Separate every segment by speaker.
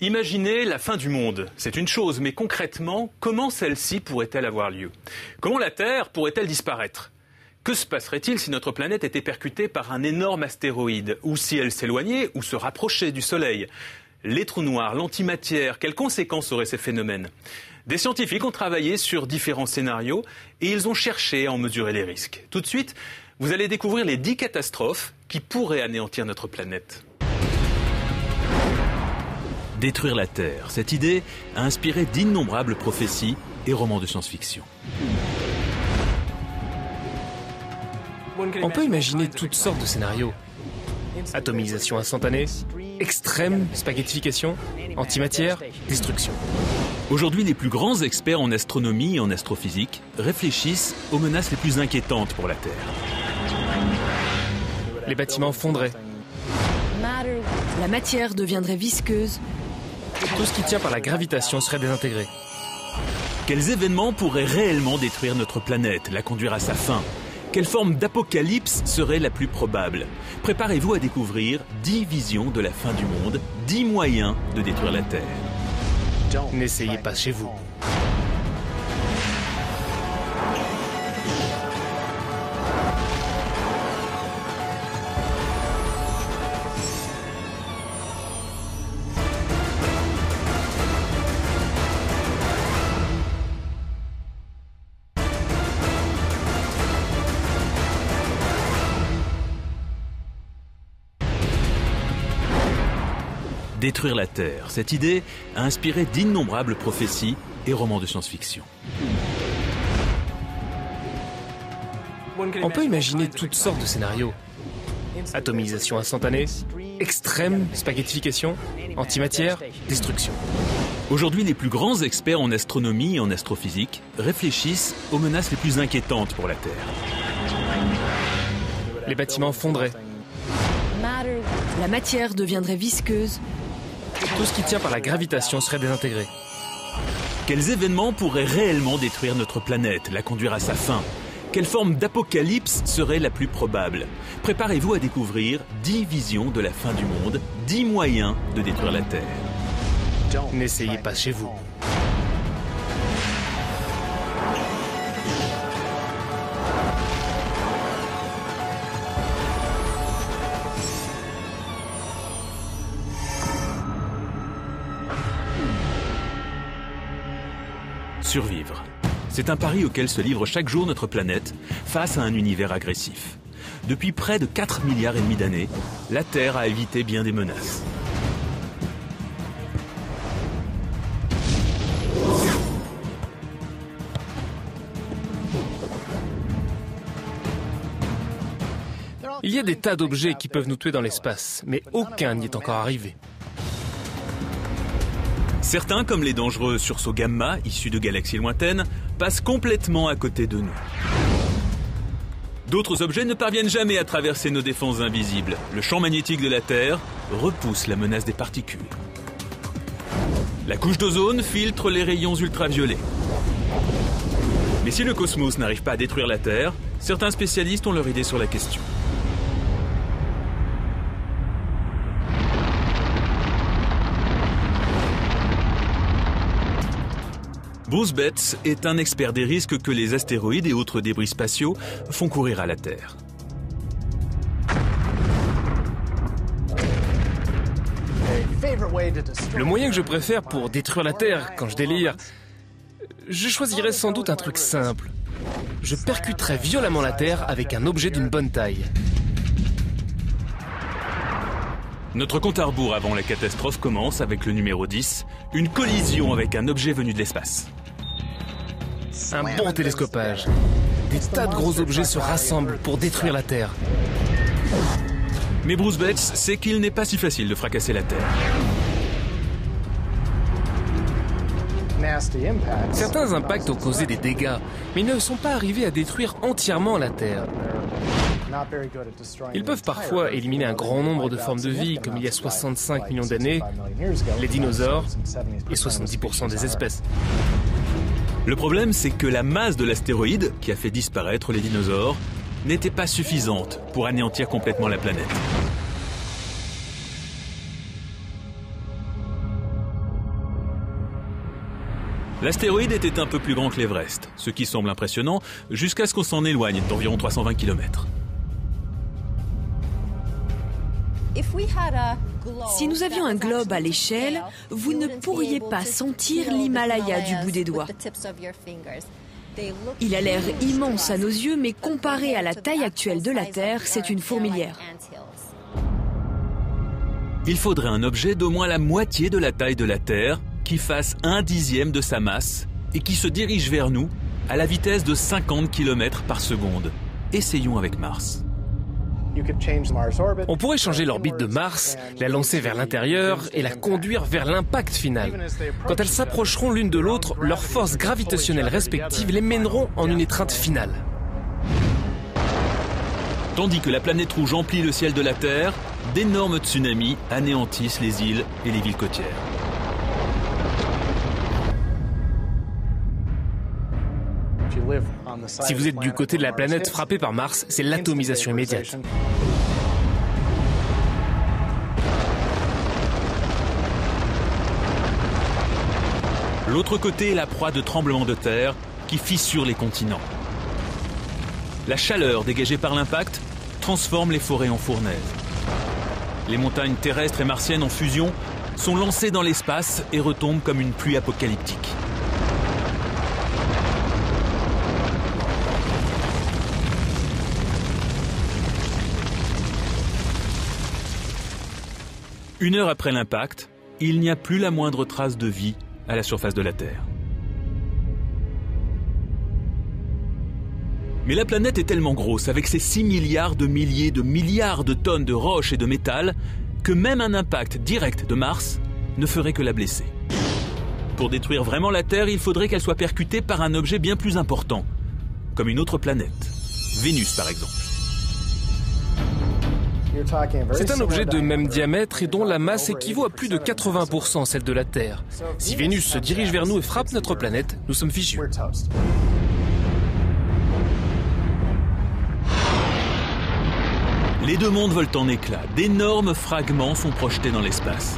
Speaker 1: Imaginez la fin du monde, c'est une chose, mais concrètement, comment celle-ci pourrait-elle avoir lieu? Comment la Terre pourrait-elle disparaître? Que se passerait-il si notre planète était percutée par un énorme astéroïde, ou si elle s'éloignait ou se rapprochait du Soleil? Les trous noirs, l'antimatière, quelles conséquences auraient ces phénomènes? Des scientifiques ont travaillé sur différents scénarios et ils ont cherché à en mesurer les risques. Tout de suite, vous allez découvrir les 10 catastrophes qui pourraient anéantir notre planète.
Speaker 2: Détruire la Terre, cette idée a inspiré d'innombrables prophéties et romans de science-fiction.
Speaker 3: On peut imaginer toutes sortes de scénarios. Atomisation instantanée, extrême spaghettification, antimatière, destruction.
Speaker 2: Aujourd'hui, les plus grands experts en astronomie et en astrophysique réfléchissent aux menaces les plus inquiétantes pour la Terre.
Speaker 3: Les bâtiments fonderaient.
Speaker 4: La matière deviendrait visqueuse.
Speaker 3: Tout ce qui tient par la gravitation serait désintégré.
Speaker 2: Quels événements pourraient réellement détruire notre planète, la conduire à sa fin? Quelle forme d'apocalypse serait la plus probable? Préparez-vous à découvrir 10 visions de la fin du monde, 10 moyens de détruire la Terre.
Speaker 3: N'essayez pas chez vous.
Speaker 2: Détruire la Terre, cette idée a inspiré d'innombrables prophéties et romans de science-fiction.
Speaker 3: On peut imaginer toutes sortes de scénarios. Atomisation instantanée, extrême spaghettification, antimatière, destruction.
Speaker 2: Aujourd'hui, les plus grands experts en astronomie et en astrophysique réfléchissent aux menaces les plus inquiétantes pour la Terre.
Speaker 3: Les bâtiments fonderaient.
Speaker 4: La matière deviendrait visqueuse.
Speaker 3: Tout ce qui tient par la gravitation serait désintégré.
Speaker 2: Quels événements pourraient réellement détruire notre planète, la conduire à sa fin? Quelle forme d'apocalypse serait la plus probable? Préparez-vous à découvrir 10 visions de la fin du monde, 10 moyens de détruire la Terre.
Speaker 3: N'essayez pas chez vous.
Speaker 2: Survivre. C'est un pari auquel se livre chaque jour notre planète face à un univers agressif. Depuis près de 4 milliards et demi d'années, la Terre a évité bien des menaces.
Speaker 3: Il y a des tas d'objets qui peuvent nous tuer dans l'espace, mais aucun n'y est encore arrivé.
Speaker 2: Certains, comme les dangereux sursauts gamma, issus de galaxies lointaines, passent complètement à côté de nous. D'autres objets ne parviennent jamais à traverser nos défenses invisibles. Le champ magnétique de la Terre repousse la menace des particules. La couche d'ozone filtre les rayons ultraviolets. Mais si le cosmos n'arrive pas à détruire la Terre, certains spécialistes ont leur idée sur la question. Bruce Betts est un expert des risques que les astéroïdes et autres débris spatiaux font courir à la Terre.
Speaker 3: Le moyen que je préfère pour détruire la Terre quand je délire, je choisirais sans doute un truc simple. Je percuterais violemment la Terre avec un objet d'une bonne taille.
Speaker 2: Notre compte à rebours avant la catastrophe commence avec le numéro 10, une collision avec un objet venu de l'espace.
Speaker 3: Un bon télescopage. Des tas de gros objets se rassemblent pour détruire la Terre.
Speaker 2: Mais Bruce Betts sait qu'il n'est pas si facile de fracasser la Terre.
Speaker 3: Certains impacts ont causé des dégâts, mais ils ne sont pas arrivés à détruire entièrement la Terre. Ils peuvent parfois éliminer un grand nombre de formes de vie, comme il y a 65 millions d'années, les dinosaures et 70% des espèces.
Speaker 2: Le problème, c'est que la masse de l'astéroïde, qui a fait disparaître les dinosaures, n'était pas suffisante pour anéantir complètement la planète. L'astéroïde était un peu plus grand que l'Everest, ce qui semble impressionnant jusqu'à ce qu'on s'en éloigne d'environ 320 km.
Speaker 4: Si nous avions un globe à l'échelle, vous ne pourriez pas sentir l'Himalaya du bout des doigts. Il a l'air immense à nos yeux, mais comparé à la taille actuelle de la Terre, c'est une fourmilière.
Speaker 2: Il faudrait un objet d'au moins la moitié de la taille de la Terre, qui fasse 1/10 de sa masse et qui se dirige vers nous à la vitesse de 50 km par seconde. Essayons avec Mars.
Speaker 3: On pourrait changer l'orbite de Mars, la lancer vers l'intérieur et la conduire vers l'impact final. Quand elles s'approcheront l'une de l'autre, leurs forces gravitationnelles respectives les mèneront en une étreinte finale.
Speaker 2: Tandis que la planète rouge emplit le ciel de la Terre, d'énormes tsunamis anéantissent les îles et les villes côtières.
Speaker 3: Si vous êtes du côté de la planète frappée par Mars, c'est l'atomisation immédiate.
Speaker 2: L'autre côté est la proie de tremblements de terre qui fissurent les continents. La chaleur dégagée par l'impact transforme les forêts en fournaises. Les montagnes terrestres et martiennes en fusion sont lancées dans l'espace et retombent comme une pluie apocalyptique. Une heure après l'impact, il n'y a plus la moindre trace de vie à la surface de la Terre. Mais la planète est tellement grosse, avec ses 6 milliards de milliers de milliards de tonnes de roches et de métal, que même un impact direct de Mars ne ferait que la blesser. Pour détruire vraiment la Terre, il faudrait qu'elle soit percutée par un objet bien plus important, comme une autre planète, Vénus par exemple.
Speaker 3: C'est un objet de même diamètre et dont la masse équivaut à plus de 80% celle de la Terre. Si Vénus se dirige vers nous et frappe notre planète, nous sommes fichus.
Speaker 2: Les deux mondes volent en éclats. D'énormes fragments sont projetés dans l'espace.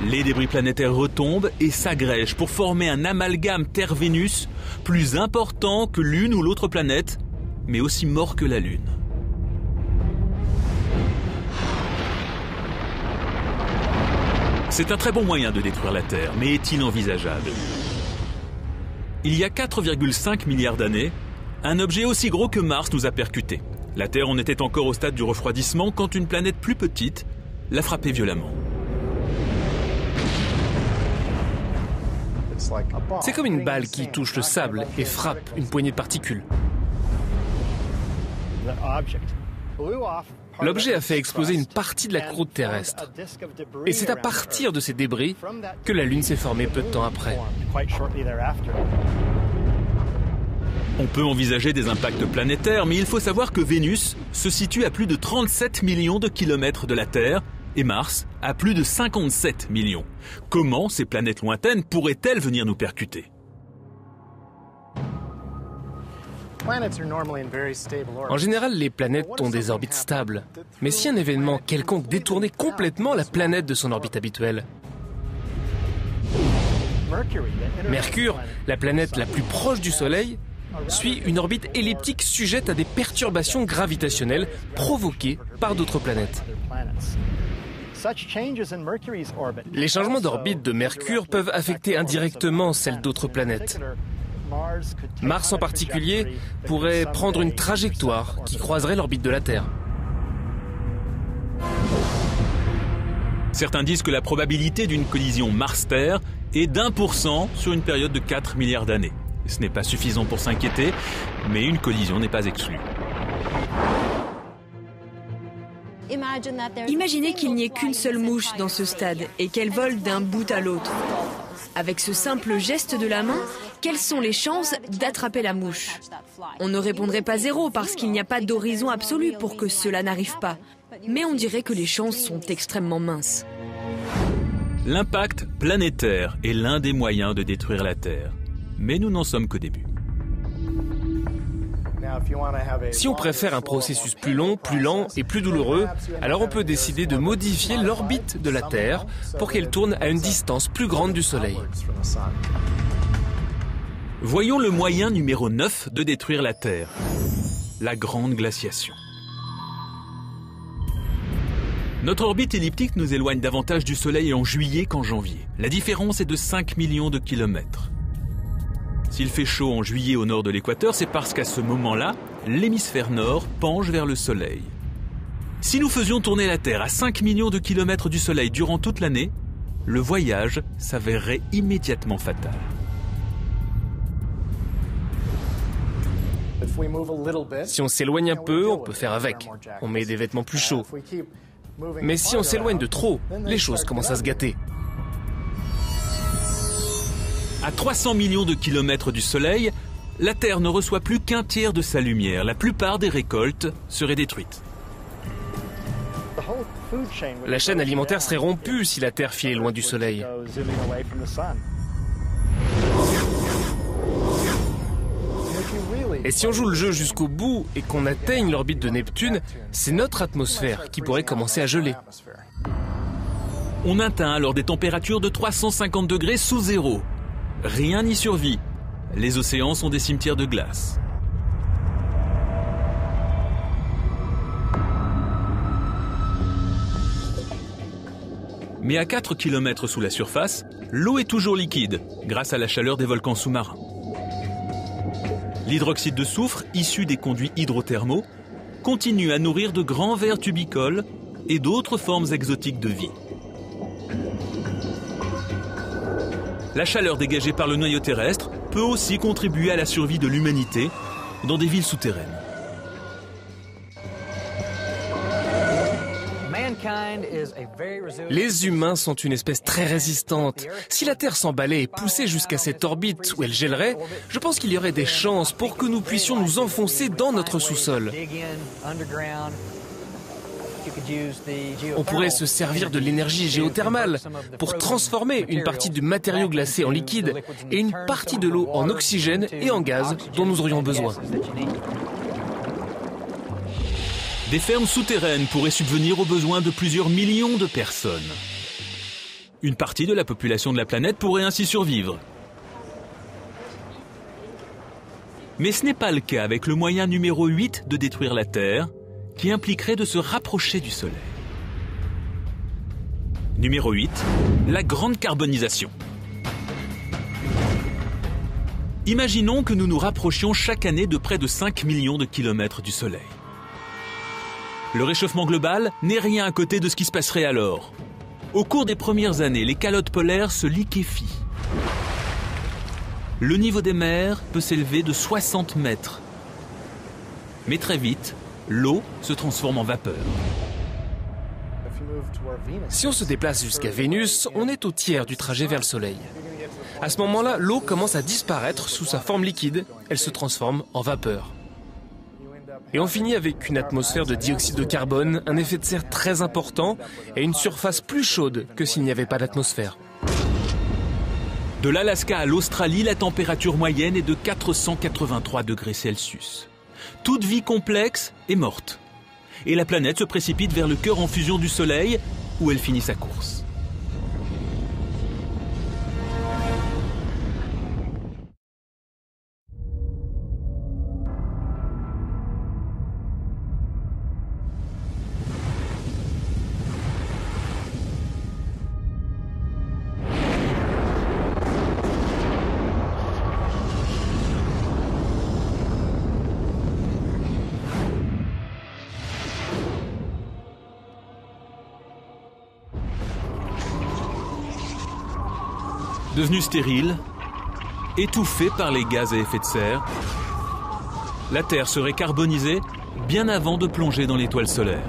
Speaker 2: Les débris planétaires retombent et s'agrègent pour former un amalgame Terre-Vénus plus important que l'une ou l'autre planète, mais aussi mort que la Lune. C'est un très bon moyen de détruire la Terre, mais est-il envisageable? Il y a 4,5 milliards d'années, un objet aussi gros que Mars nous a percutés. La Terre en était encore au stade du refroidissement quand une planète plus petite l'a frappé violemment.
Speaker 3: C'est comme une balle qui touche le sable et frappe une poignée de particules. L'objet a fait exploser une partie de la croûte terrestre. Et c'est à partir de ces débris que la Lune s'est formée peu de temps après.
Speaker 2: On peut envisager des impacts planétaires, mais il faut savoir que Vénus se situe à plus de 37 millions de kilomètres de la Terre et Mars à plus de 57 millions. Comment ces planètes lointaines pourraient-elles venir nous percuter ?
Speaker 3: En général, les planètes ont des orbites stables. Mais si un événement quelconque détournait complètement la planète de son orbite habituelle? Mercure, la planète la plus proche du Soleil, suit une orbite elliptique sujette à des perturbations gravitationnelles provoquées par d'autres planètes. Les changements d'orbite de Mercure peuvent affecter indirectement celles d'autres planètes. Mars en particulier pourrait prendre une trajectoire qui croiserait l'orbite de la Terre.
Speaker 2: Certains disent que la probabilité d'une collision Mars-Terre est d'1% sur une période de 4 milliards d'années. Ce n'est pas suffisant pour s'inquiéter, mais une collision n'est pas exclue.
Speaker 4: Imaginez qu'il n'y ait qu'une seule mouche dans ce stade et qu'elle vole d'un bout à l'autre. Avec ce simple geste de la main, quelles sont les chances d'attraper la mouche? On ne répondrait pas 0 parce qu'il n'y a pas d'horizon absolu pour que cela n'arrive pas. Mais on dirait que les chances sont extrêmement minces.
Speaker 2: L'impact planétaire est l'un des moyens de détruire la Terre. Mais nous n'en sommes qu'au début.
Speaker 3: Si on préfère un processus plus long, plus lent et plus douloureux, alors on peut décider de modifier l'orbite de la Terre pour qu'elle tourne à une distance plus grande du Soleil.
Speaker 2: Voyons le moyen numéro 9 de détruire la Terre. La grande glaciation. Notre orbite elliptique nous éloigne davantage du Soleil en juillet qu'en janvier. La différence est de 5 millions de kilomètres. S'il fait chaud en juillet au nord de l'équateur, c'est parce qu'à ce moment-là, l'hémisphère nord penche vers le Soleil. Si nous faisions tourner la Terre à 5 millions de kilomètres du Soleil durant toute l'année, le voyage s'avérerait immédiatement fatal.
Speaker 3: Si on s'éloigne un peu, on peut faire avec. On met des vêtements plus chauds. Mais si on s'éloigne de trop, les choses commencent à se gâter.
Speaker 2: À 300 millions de kilomètres du Soleil, la Terre ne reçoit plus qu'un tiers de sa lumière. La plupart des récoltes seraient détruites.
Speaker 3: La chaîne alimentaire serait rompue si la Terre filait loin du Soleil. Et si on joue le jeu jusqu'au bout et qu'on atteigne l'orbite de Neptune, c'est notre atmosphère qui pourrait commencer à geler.
Speaker 2: On atteint alors des températures de 350 degrés sous zéro. Rien n'y survit. Les océans sont des cimetières de glace. Mais à 4 km sous la surface, l'eau est toujours liquide, grâce à la chaleur des volcans sous-marins. L'hydroxyde de soufre, issu des conduits hydrothermaux, continue à nourrir de grands vers tubicoles et d'autres formes exotiques de vie. La chaleur dégagée par le noyau terrestre peut aussi contribuer à la survie de l'humanité dans des villes souterraines.
Speaker 3: Les humains sont une espèce très résistante. Si la Terre s'emballait et poussait jusqu'à cette orbite où elle gèlerait, je pense qu'il y aurait des chances pour que nous puissions nous enfoncer dans notre sous-sol. On pourrait se servir de l'énergie géothermale pour transformer une partie du matériau glacé en liquide et une partie de l'eau en oxygène et en gaz dont nous aurions besoin.
Speaker 2: Des fermes souterraines pourraient subvenir aux besoins de plusieurs millions de personnes. Une partie de la population de la planète pourrait ainsi survivre. Mais ce n'est pas le cas avec le moyen numéro 8 de détruire la Terre, qui impliquerait de se rapprocher du Soleil. Numéro 8, la grande carbonisation. Imaginons que nous nous rapprochions chaque année de près de 5 millions de kilomètres du Soleil. Le réchauffement global n'est rien à côté de ce qui se passerait alors. Au cours des premières années, les calottes polaires se liquéfient. Le niveau des mers peut s'élever de 60 mètres. Mais très vite, l'eau se transforme en vapeur.
Speaker 3: Si on se déplace jusqu'à Vénus, on est au tiers du trajet vers le Soleil. À ce moment-là, l'eau commence à disparaître sous sa forme liquide. Elle se transforme en vapeur. Et on finit avec une atmosphère de dioxyde de carbone, un effet de serre très important et une surface plus chaude que s'il n'y avait pas d'atmosphère.
Speaker 2: De l'Alaska à l'Australie, la température moyenne est de 483 degrés Celsius. Toute vie complexe est morte. Et la planète se précipite vers le cœur en fusion du Soleil, où elle finit sa course. Devenue stérile, étouffée par les gaz à effet de serre, la Terre serait carbonisée bien avant de plonger dans l'étoile solaire.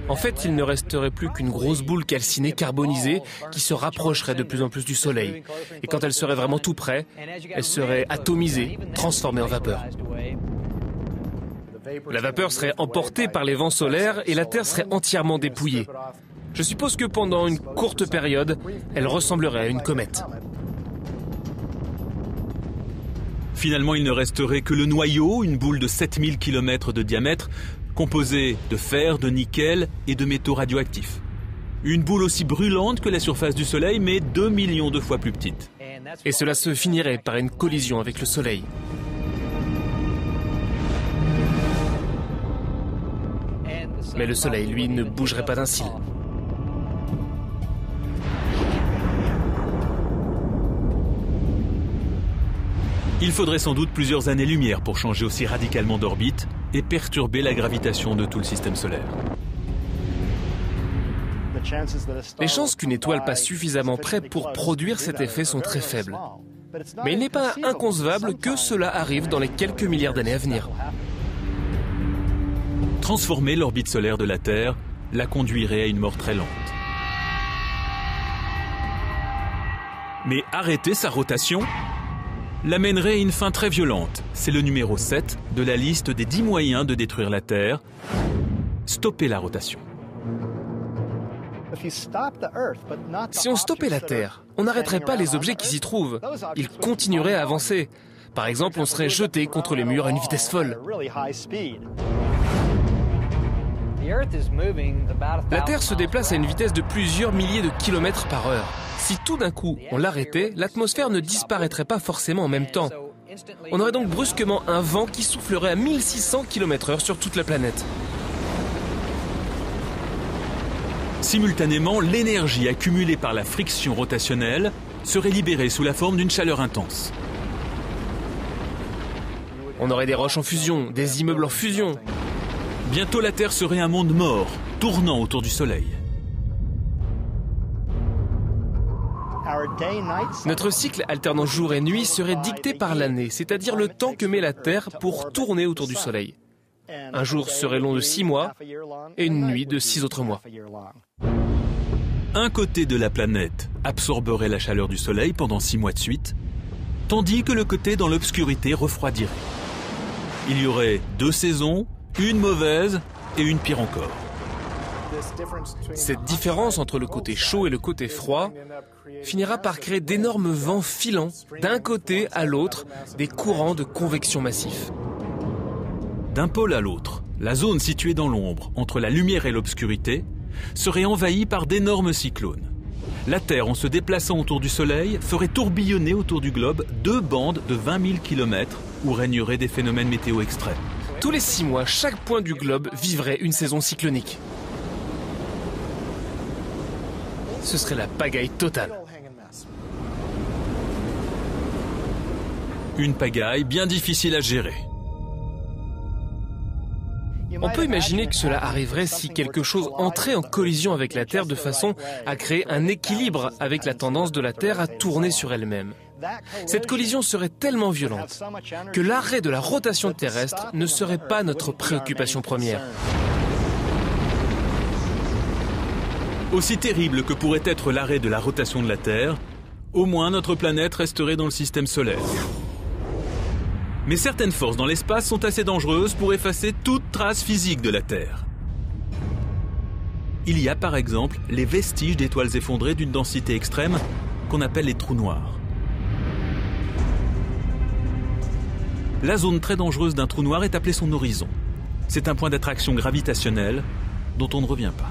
Speaker 3: En fait, il ne resterait plus qu'une grosse boule calcinée carbonisée qui se rapprocherait de plus en plus du Soleil. Et quand elle serait vraiment tout près, elle serait atomisée, transformée en vapeur. La vapeur serait emportée par les vents solaires et la Terre serait entièrement dépouillée. Je suppose que pendant une courte période, elle ressemblerait à une comète.
Speaker 2: Finalement, il ne resterait que le noyau, une boule de 7000 km de diamètre, composée de fer, de nickel et de métaux radioactifs. Une boule aussi brûlante que la surface du Soleil, mais 2 millions de fois plus petite.
Speaker 3: Et cela se finirait par une collision avec le Soleil. Mais le Soleil, lui, ne bougerait pas d'un cil.
Speaker 2: Il faudrait sans doute plusieurs années-lumière pour changer aussi radicalement d'orbite et perturber la gravitation de tout le système solaire.
Speaker 3: Les chances qu'une étoile passe suffisamment près pour produire cet effet sont très faibles. Mais il n'est pas inconcevable que cela arrive dans les quelques milliards d'années à venir.
Speaker 2: Transformer l'orbite solaire de la Terre la conduirait à une mort très lente. Mais arrêter sa rotation l'amènerait à une fin très violente. C'est le numéro 7 de la liste des 10 moyens de détruire la Terre. Stopper la rotation.
Speaker 3: Si on stoppait la Terre, on n'arrêterait pas les objets qui s'y trouvent. Ils continueraient à avancer. Par exemple, on serait jeté contre les murs à une vitesse folle. La Terre se déplace à une vitesse de plusieurs milliers de kilomètres par heure. Si tout d'un coup on l'arrêtait, l'atmosphère ne disparaîtrait pas forcément en même temps. On aurait donc brusquement un vent qui soufflerait à 1600 km/h sur toute la planète.
Speaker 2: Simultanément, l'énergie accumulée par la friction rotationnelle serait libérée sous la forme d'une chaleur intense.
Speaker 3: On aurait des roches en fusion, des immeubles en fusion.
Speaker 2: Bientôt la Terre serait un monde mort, tournant autour du Soleil.
Speaker 3: Notre cycle alternant jour et nuit serait dicté par l'année, c'est-à-dire le temps que met la Terre pour tourner autour du Soleil. Un jour serait long de 6 mois et une nuit de 6 autres mois.
Speaker 2: Un côté de la planète absorberait la chaleur du Soleil pendant 6 mois de suite, tandis que le côté dans l'obscurité refroidirait. Il y aurait 2 saisons, une mauvaise et une pire encore.
Speaker 3: Cette différence entre le côté chaud et le côté froid finira par créer d'énormes vents filants d'un côté à l'autre, des courants de convection massifs.
Speaker 2: D'un pôle à l'autre, la zone située dans l'ombre, entre la lumière et l'obscurité, serait envahie par d'énormes cyclones. La Terre, en se déplaçant autour du Soleil, ferait tourbillonner autour du globe 2 bandes de 20 000 km où régneraient des phénomènes météo extrêmes.
Speaker 3: Tous les 6 mois, chaque point du globe vivrait une saison cyclonique. Ce serait la pagaille totale.
Speaker 2: Une pagaille bien difficile à gérer.
Speaker 3: On peut imaginer que cela arriverait si quelque chose entrait en collision avec la Terre de façon à créer un équilibre avec la tendance de la Terre à tourner sur elle-même. Cette collision serait tellement violente que l'arrêt de la rotation terrestre ne serait pas notre préoccupation première.
Speaker 2: Aussi terrible que pourrait être l'arrêt de la rotation de la Terre, au moins notre planète resterait dans le système solaire. Mais certaines forces dans l'espace sont assez dangereuses pour effacer toute trace physique de la Terre. Il y a par exemple les vestiges d'étoiles effondrées d'une densité extrême qu'on appelle les trous noirs. La zone très dangereuse d'un trou noir est appelée son horizon. C'est un point d'attraction gravitationnelle dont on ne revient pas.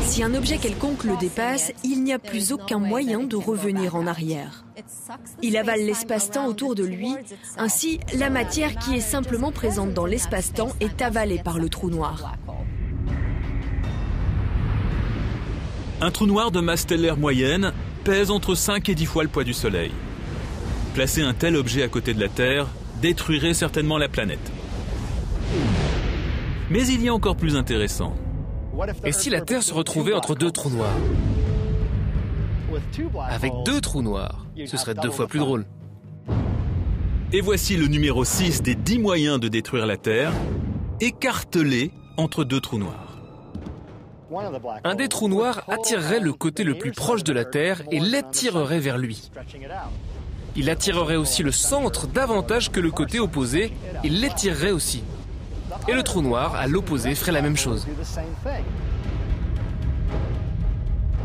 Speaker 4: Si un objet quelconque le dépasse, il n'y a plus aucun moyen de revenir en arrière. Il avale l'espace-temps autour de lui, ainsi la matière qui est simplement présente dans l'espace-temps est avalée par le trou noir.
Speaker 2: Un trou noir de masse stellaire moyenne pèse entre 5 et 10 fois le poids du Soleil. Placer un tel objet à côté de la Terre détruirait certainement la planète. Mais il y a encore plus intéressant.
Speaker 3: Et si la Terre se retrouvait entre 2 trous noirs? Avec 2 trous noirs, ce serait 2 fois plus drôle.
Speaker 2: Et voici le numéro 6 des 10 moyens de détruire la Terre, écartelé entre 2 trous noirs.
Speaker 3: Un des trous noirs attirerait le côté le plus proche de la Terre et l'attirerait vers lui. Il attirerait aussi le centre davantage que le côté opposé et l'étirerait aussi. Et le trou noir, à l'opposé, ferait la même chose.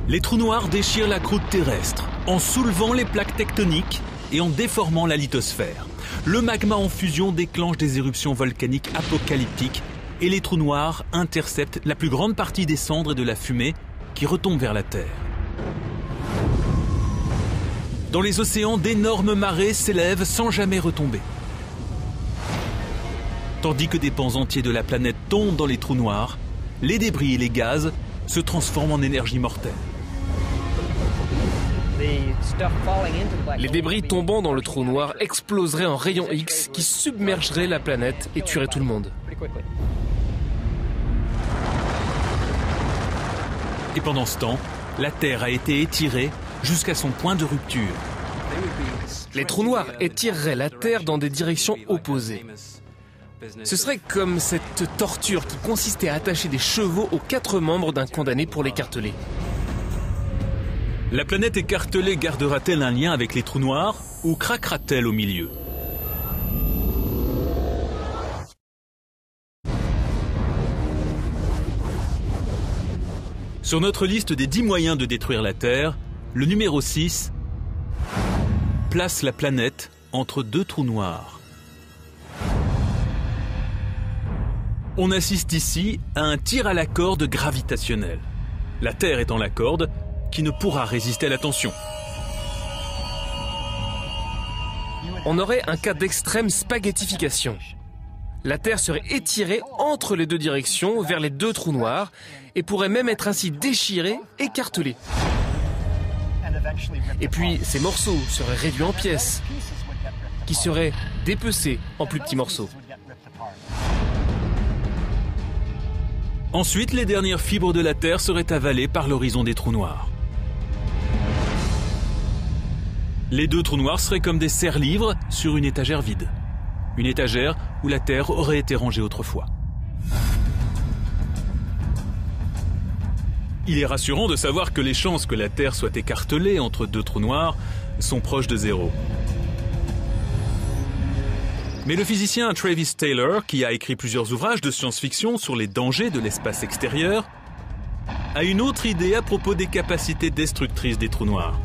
Speaker 2: Les trous noirs déchirent la croûte terrestre en soulevant les plaques tectoniques et en déformant la lithosphère. Le magma en fusion déclenche des éruptions volcaniques apocalyptiques et les trous noirs interceptent la plus grande partie des cendres et de la fumée qui retombent vers la Terre. Dans les océans, d'énormes marées s'élèvent sans jamais retomber. Tandis que des pans entiers de la planète tombent dans les trous noirs, les débris et les gaz se transforment en énergie mortelle.
Speaker 3: Les débris tombant dans le trou noir exploseraient en rayons X qui submergeraient la planète et tueraient tout le monde.
Speaker 2: Et pendant ce temps, la Terre a été étirée jusqu'à son point de rupture.
Speaker 3: Les trous noirs étireraient la Terre dans des directions opposées. Ce serait comme cette torture qui consistait à attacher des chevaux aux 4 membres d'un condamné pour l'écarteler.
Speaker 2: La planète écartelée gardera-t-elle un lien avec les trous noirs ou craquera-t-elle au milieu? Sur notre liste des 10 moyens de détruire la Terre, le numéro 6 place la planète entre 2 trous noirs. On assiste ici à un tir à la corde gravitationnel. La Terre étant la corde qui ne pourra résister à la tension.
Speaker 3: On aurait un cas d'extrême spaghettification. La Terre serait étirée entre les 2 directions vers les 2 trous noirs et pourrait même être ainsi déchirée, écartelée. Et puis ces morceaux seraient réduits en pièces, qui seraient dépecés en plus petits morceaux.
Speaker 2: Ensuite, les dernières fibres de la Terre seraient avalées par l'horizon des trous noirs. Les 2 trous noirs seraient comme des serre-livres sur une étagère vide. Une étagère où la Terre aurait été rangée autrefois. Il est rassurant de savoir que les chances que la Terre soit écartelée entre 2 trous noirs sont proches de 0. Mais le physicien Travis Taylor, qui a écrit plusieurs ouvrages de science-fiction sur les dangers de l'espace extérieur, a une autre idée à propos des capacités destructrices des trous noirs.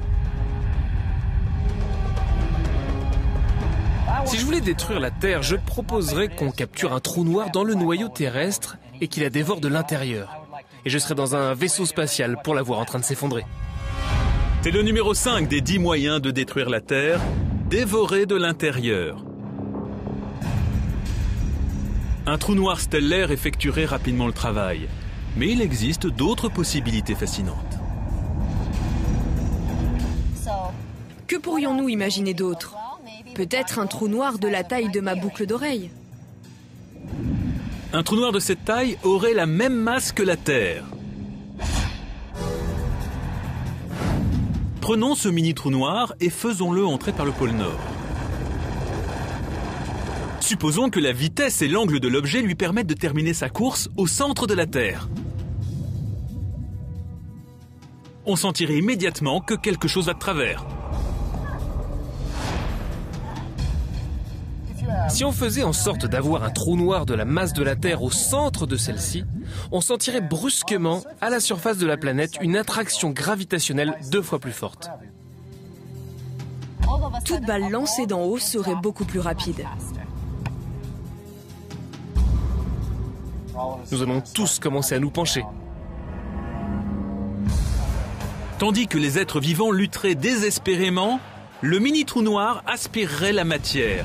Speaker 3: Si je voulais détruire la Terre, je proposerais qu'on capture un trou noir dans le noyau terrestre et qu'il la dévore de l'intérieur. Et je serais dans un vaisseau spatial pour la voir en train de s'effondrer.
Speaker 2: C'est le numéro 5 des 10 moyens de détruire la Terre, dévorer de l'intérieur. Un trou noir stellaire effectuerait rapidement le travail, mais il existe d'autres possibilités fascinantes.
Speaker 4: Que pourrions-nous imaginer d'autre? Peut-être un trou noir de la taille de ma boucle d'oreille.
Speaker 2: Un trou noir de cette taille aurait la même masse que la Terre. Prenons ce mini trou noir et faisons-le entrer par le pôle Nord. Supposons que la vitesse et l'angle de l'objet lui permettent de terminer sa course au centre de la Terre. On sentirait immédiatement que quelque chose va de travers.
Speaker 3: Si on faisait en sorte d'avoir un trou noir de la masse de la Terre au centre de celle-ci, on sentirait brusquement, à la surface de la planète, une attraction gravitationnelle 2 fois plus forte.
Speaker 4: Toute balle lancée d'en haut serait beaucoup plus rapide.
Speaker 3: Nous allons tous commencer à nous pencher.
Speaker 2: Tandis que les êtres vivants lutteraient désespérément, le mini trou noir aspirerait la matière.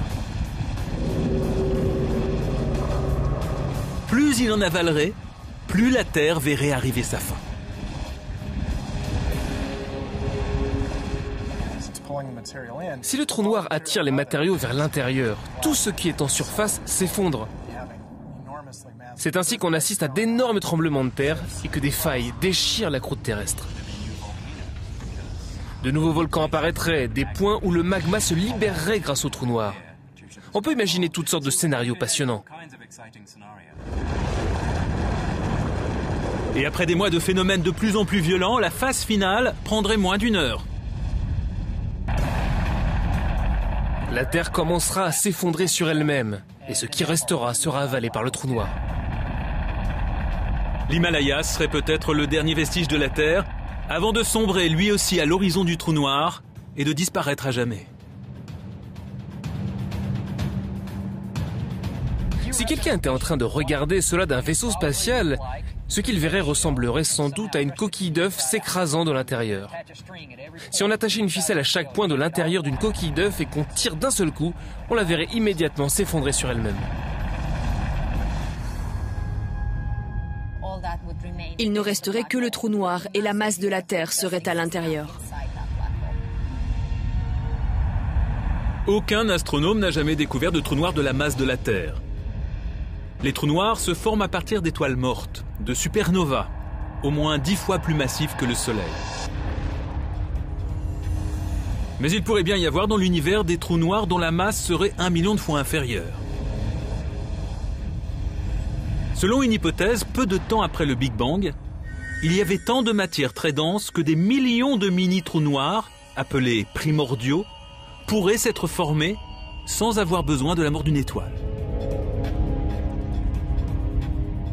Speaker 2: Plus il en avalerait, plus la Terre verrait arriver sa fin.
Speaker 3: Si le trou noir attire les matériaux vers l'intérieur, tout ce qui est en surface s'effondre. C'est ainsi qu'on assiste à d'énormes tremblements de terre et que des failles déchirent la croûte terrestre. De nouveaux volcans apparaîtraient, des points où le magma se libérerait grâce au trou noir. On peut imaginer toutes sortes de scénarios passionnants.
Speaker 2: Et après des mois de phénomènes de plus en plus violents, la phase finale prendrait moins d'1 heure.
Speaker 3: La Terre commencera à s'effondrer sur elle-même, et ce qui restera sera avalé par le trou noir.
Speaker 2: L'Himalaya serait peut-être le dernier vestige de la Terre, avant de sombrer lui aussi à l'horizon du trou noir et de disparaître à jamais.
Speaker 3: Si quelqu'un était en train de regarder cela d'un vaisseau spatial, ce qu'il verrait ressemblerait sans doute à une coquille d'œuf s'écrasant de l'intérieur. Si on attachait une ficelle à chaque point de l'intérieur d'une coquille d'œuf et qu'on tire d'un seul coup, on la verrait immédiatement s'effondrer sur elle-même.
Speaker 4: Il ne resterait que le trou noir et la masse de la Terre serait à l'intérieur.
Speaker 2: Aucun astronome n'a jamais découvert de trou noir de la masse de la Terre. Les trous noirs se forment à partir d'étoiles mortes, de supernovas, au moins 10 fois plus massifs que le Soleil. Mais il pourrait bien y avoir dans l'univers des trous noirs dont la masse serait 1 million de fois inférieure. Selon une hypothèse, peu de temps après le Big Bang, il y avait tant de matière très dense que des millions de mini-trous noirs, appelés primordiaux, pourraient s'être formés sans avoir besoin de la mort d'une étoile.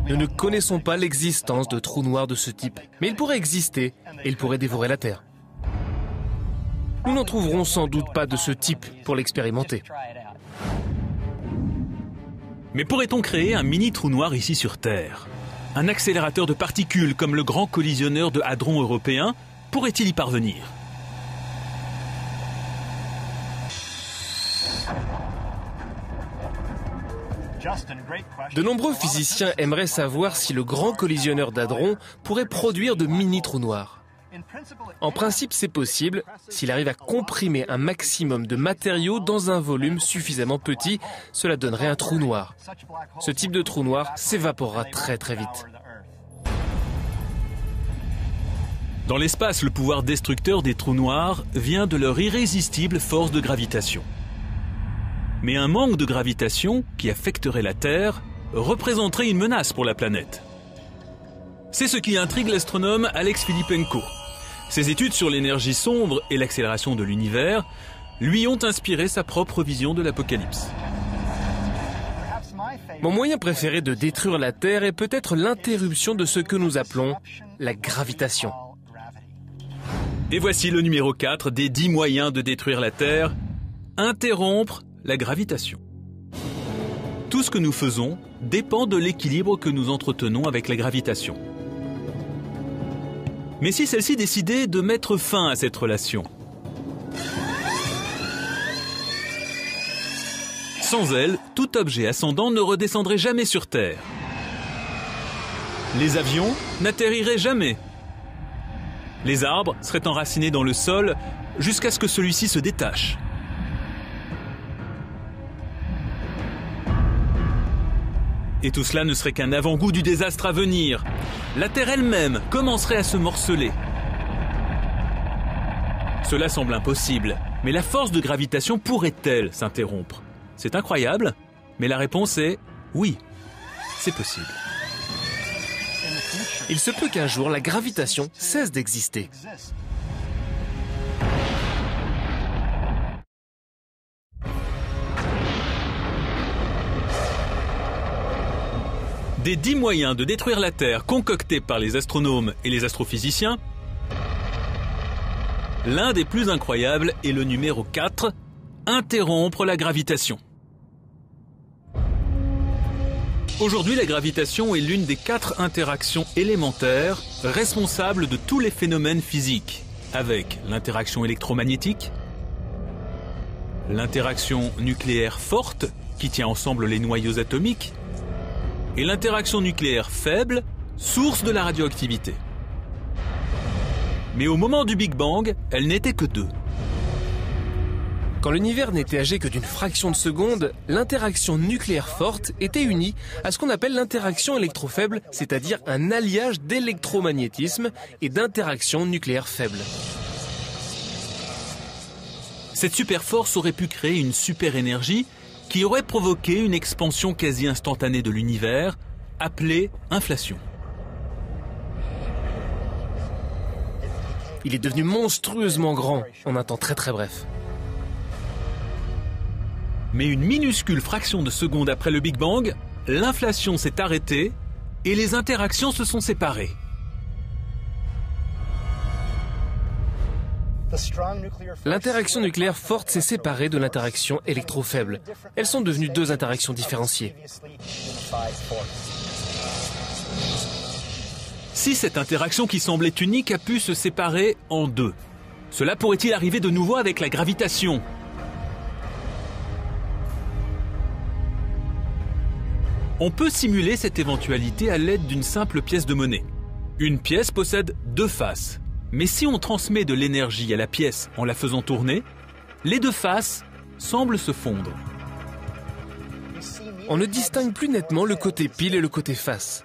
Speaker 3: Nous ne connaissons pas l'existence de trous noirs de ce type, mais ils pourraient exister et ils pourraient dévorer la Terre. Nous n'en trouverons sans doute pas de ce type pour l'expérimenter.
Speaker 2: Mais pourrait-on créer un mini-trou noir ici sur Terre? Un accélérateur de particules comme le grand collisionneur de hadrons européen pourrait-il y parvenir?
Speaker 3: De nombreux physiciens aimeraient savoir si le grand collisionneur d'hadrons pourrait produire de mini-trous noirs. En principe, c'est possible s'il arrive à comprimer un maximum de matériaux dans un volume suffisamment petit. Cela donnerait un trou noir. Ce type de trou noir s'évaporera très très vite.
Speaker 2: Dans l'espace, le pouvoir destructeur des trous noirs vient de leur irrésistible force de gravitation. Mais un manque de gravitation qui affecterait la Terre représenterait une menace pour la planète. C'est ce qui intrigue l'astronome Alex Filippenko. Ses études sur l'énergie sombre et l'accélération de l'univers lui ont inspiré sa propre vision de l'apocalypse.
Speaker 3: Mon moyen préféré de détruire la Terre est peut-être l'interruption de ce que nous appelons la gravitation.
Speaker 2: Et voici le numéro 4 des 10 moyens de détruire la Terre: interrompre la gravitation. Tout ce que nous faisons dépend de l'équilibre que nous entretenons avec la gravitation. Mais si celle-ci décidait de mettre fin à cette relation? Sans elle, tout objet ascendant ne redescendrait jamais sur Terre. Les avions n'atterriraient jamais. Les arbres seraient enracinés dans le sol jusqu'à ce que celui-ci se détache. Et tout cela ne serait qu'un avant-goût du désastre à venir. La Terre elle-même commencerait à se morceler. Cela semble impossible, mais la force de gravitation pourrait-elle s'interrompre? C'est incroyable, mais la réponse est oui, c'est possible.
Speaker 3: Il se peut qu'un jour la gravitation cesse d'exister.
Speaker 2: Des 10 moyens de détruire la Terre concoctés par les astronomes et les astrophysiciens, l'un des plus incroyables est le numéro 4, interrompre la gravitation. Aujourd'hui, la gravitation est l'une des 4 interactions élémentaires responsables de tous les phénomènes physiques, avec l'interaction électromagnétique, l'interaction nucléaire forte qui tient ensemble les noyaux atomiques, et l'interaction nucléaire faible, source de la radioactivité. Mais au moment du Big Bang, elle n'était que 2.
Speaker 3: Quand l'univers n'était âgé que d'une fraction de seconde, l'interaction nucléaire forte était unie à ce qu'on appelle l'interaction électrofaible, c'est-à-dire un alliage d'électromagnétisme et d'interaction nucléaire faible.
Speaker 2: Cette superforce aurait pu créer une super-énergie qui aurait provoqué une expansion quasi instantanée de l'univers, appelée inflation.
Speaker 3: Il est devenu monstrueusement grand en un temps très très bref.
Speaker 2: Mais une minuscule fraction de seconde après le Big Bang, l'inflation s'est arrêtée et les interactions se sont séparées.
Speaker 3: L'interaction nucléaire forte s'est séparée de l'interaction électrofaible. Elles sont devenues deux interactions différenciées.
Speaker 2: Si cette interaction qui semblait unique a pu se séparer en deux, cela pourrait-il arriver de nouveau avec la gravitation ? On peut simuler cette éventualité à l'aide d'une simple pièce de monnaie. Une pièce possède deux faces. Mais si on transmet de l'énergie à la pièce en la faisant tourner, les deux faces semblent se fondre.
Speaker 3: On ne distingue plus nettement le côté pile et le côté face.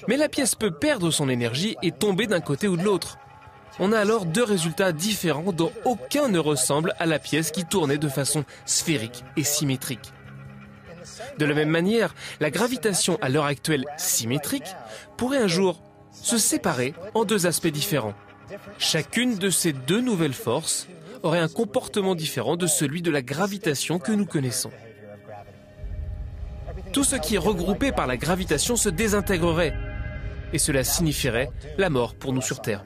Speaker 3: Mais la pièce peut perdre son énergie et tomber d'un côté ou de l'autre. On a alors deux résultats différents dont aucun ne ressemble à la pièce qui tournait de façon sphérique et symétrique. De la même manière, la gravitation à l'heure actuelle symétrique pourrait un jour se séparer en deux aspects différents. Chacune de ces deux nouvelles forces aurait un comportement différent de celui de la gravitation que nous connaissons. Tout ce qui est regroupé par la gravitation se désintégrerait, et cela signifierait la mort pour nous sur Terre.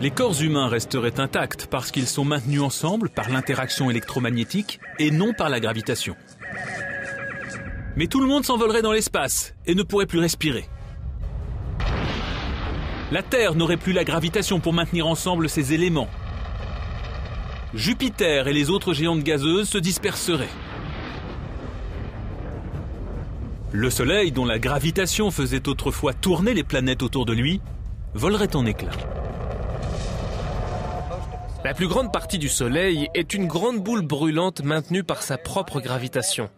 Speaker 2: Les corps humains resteraient intacts parce qu'ils sont maintenus ensemble par l'interaction électromagnétique et non par la gravitation. Mais tout le monde s'envolerait dans l'espace et ne pourrait plus respirer. La Terre n'aurait plus la gravitation pour maintenir ensemble ces éléments. Jupiter et les autres géantes gazeuses se disperseraient. Le Soleil, dont la gravitation faisait autrefois tourner les planètes autour de lui, volerait en éclats.
Speaker 3: La plus grande partie du Soleil est une grande boule brûlante maintenue par sa propre gravitation.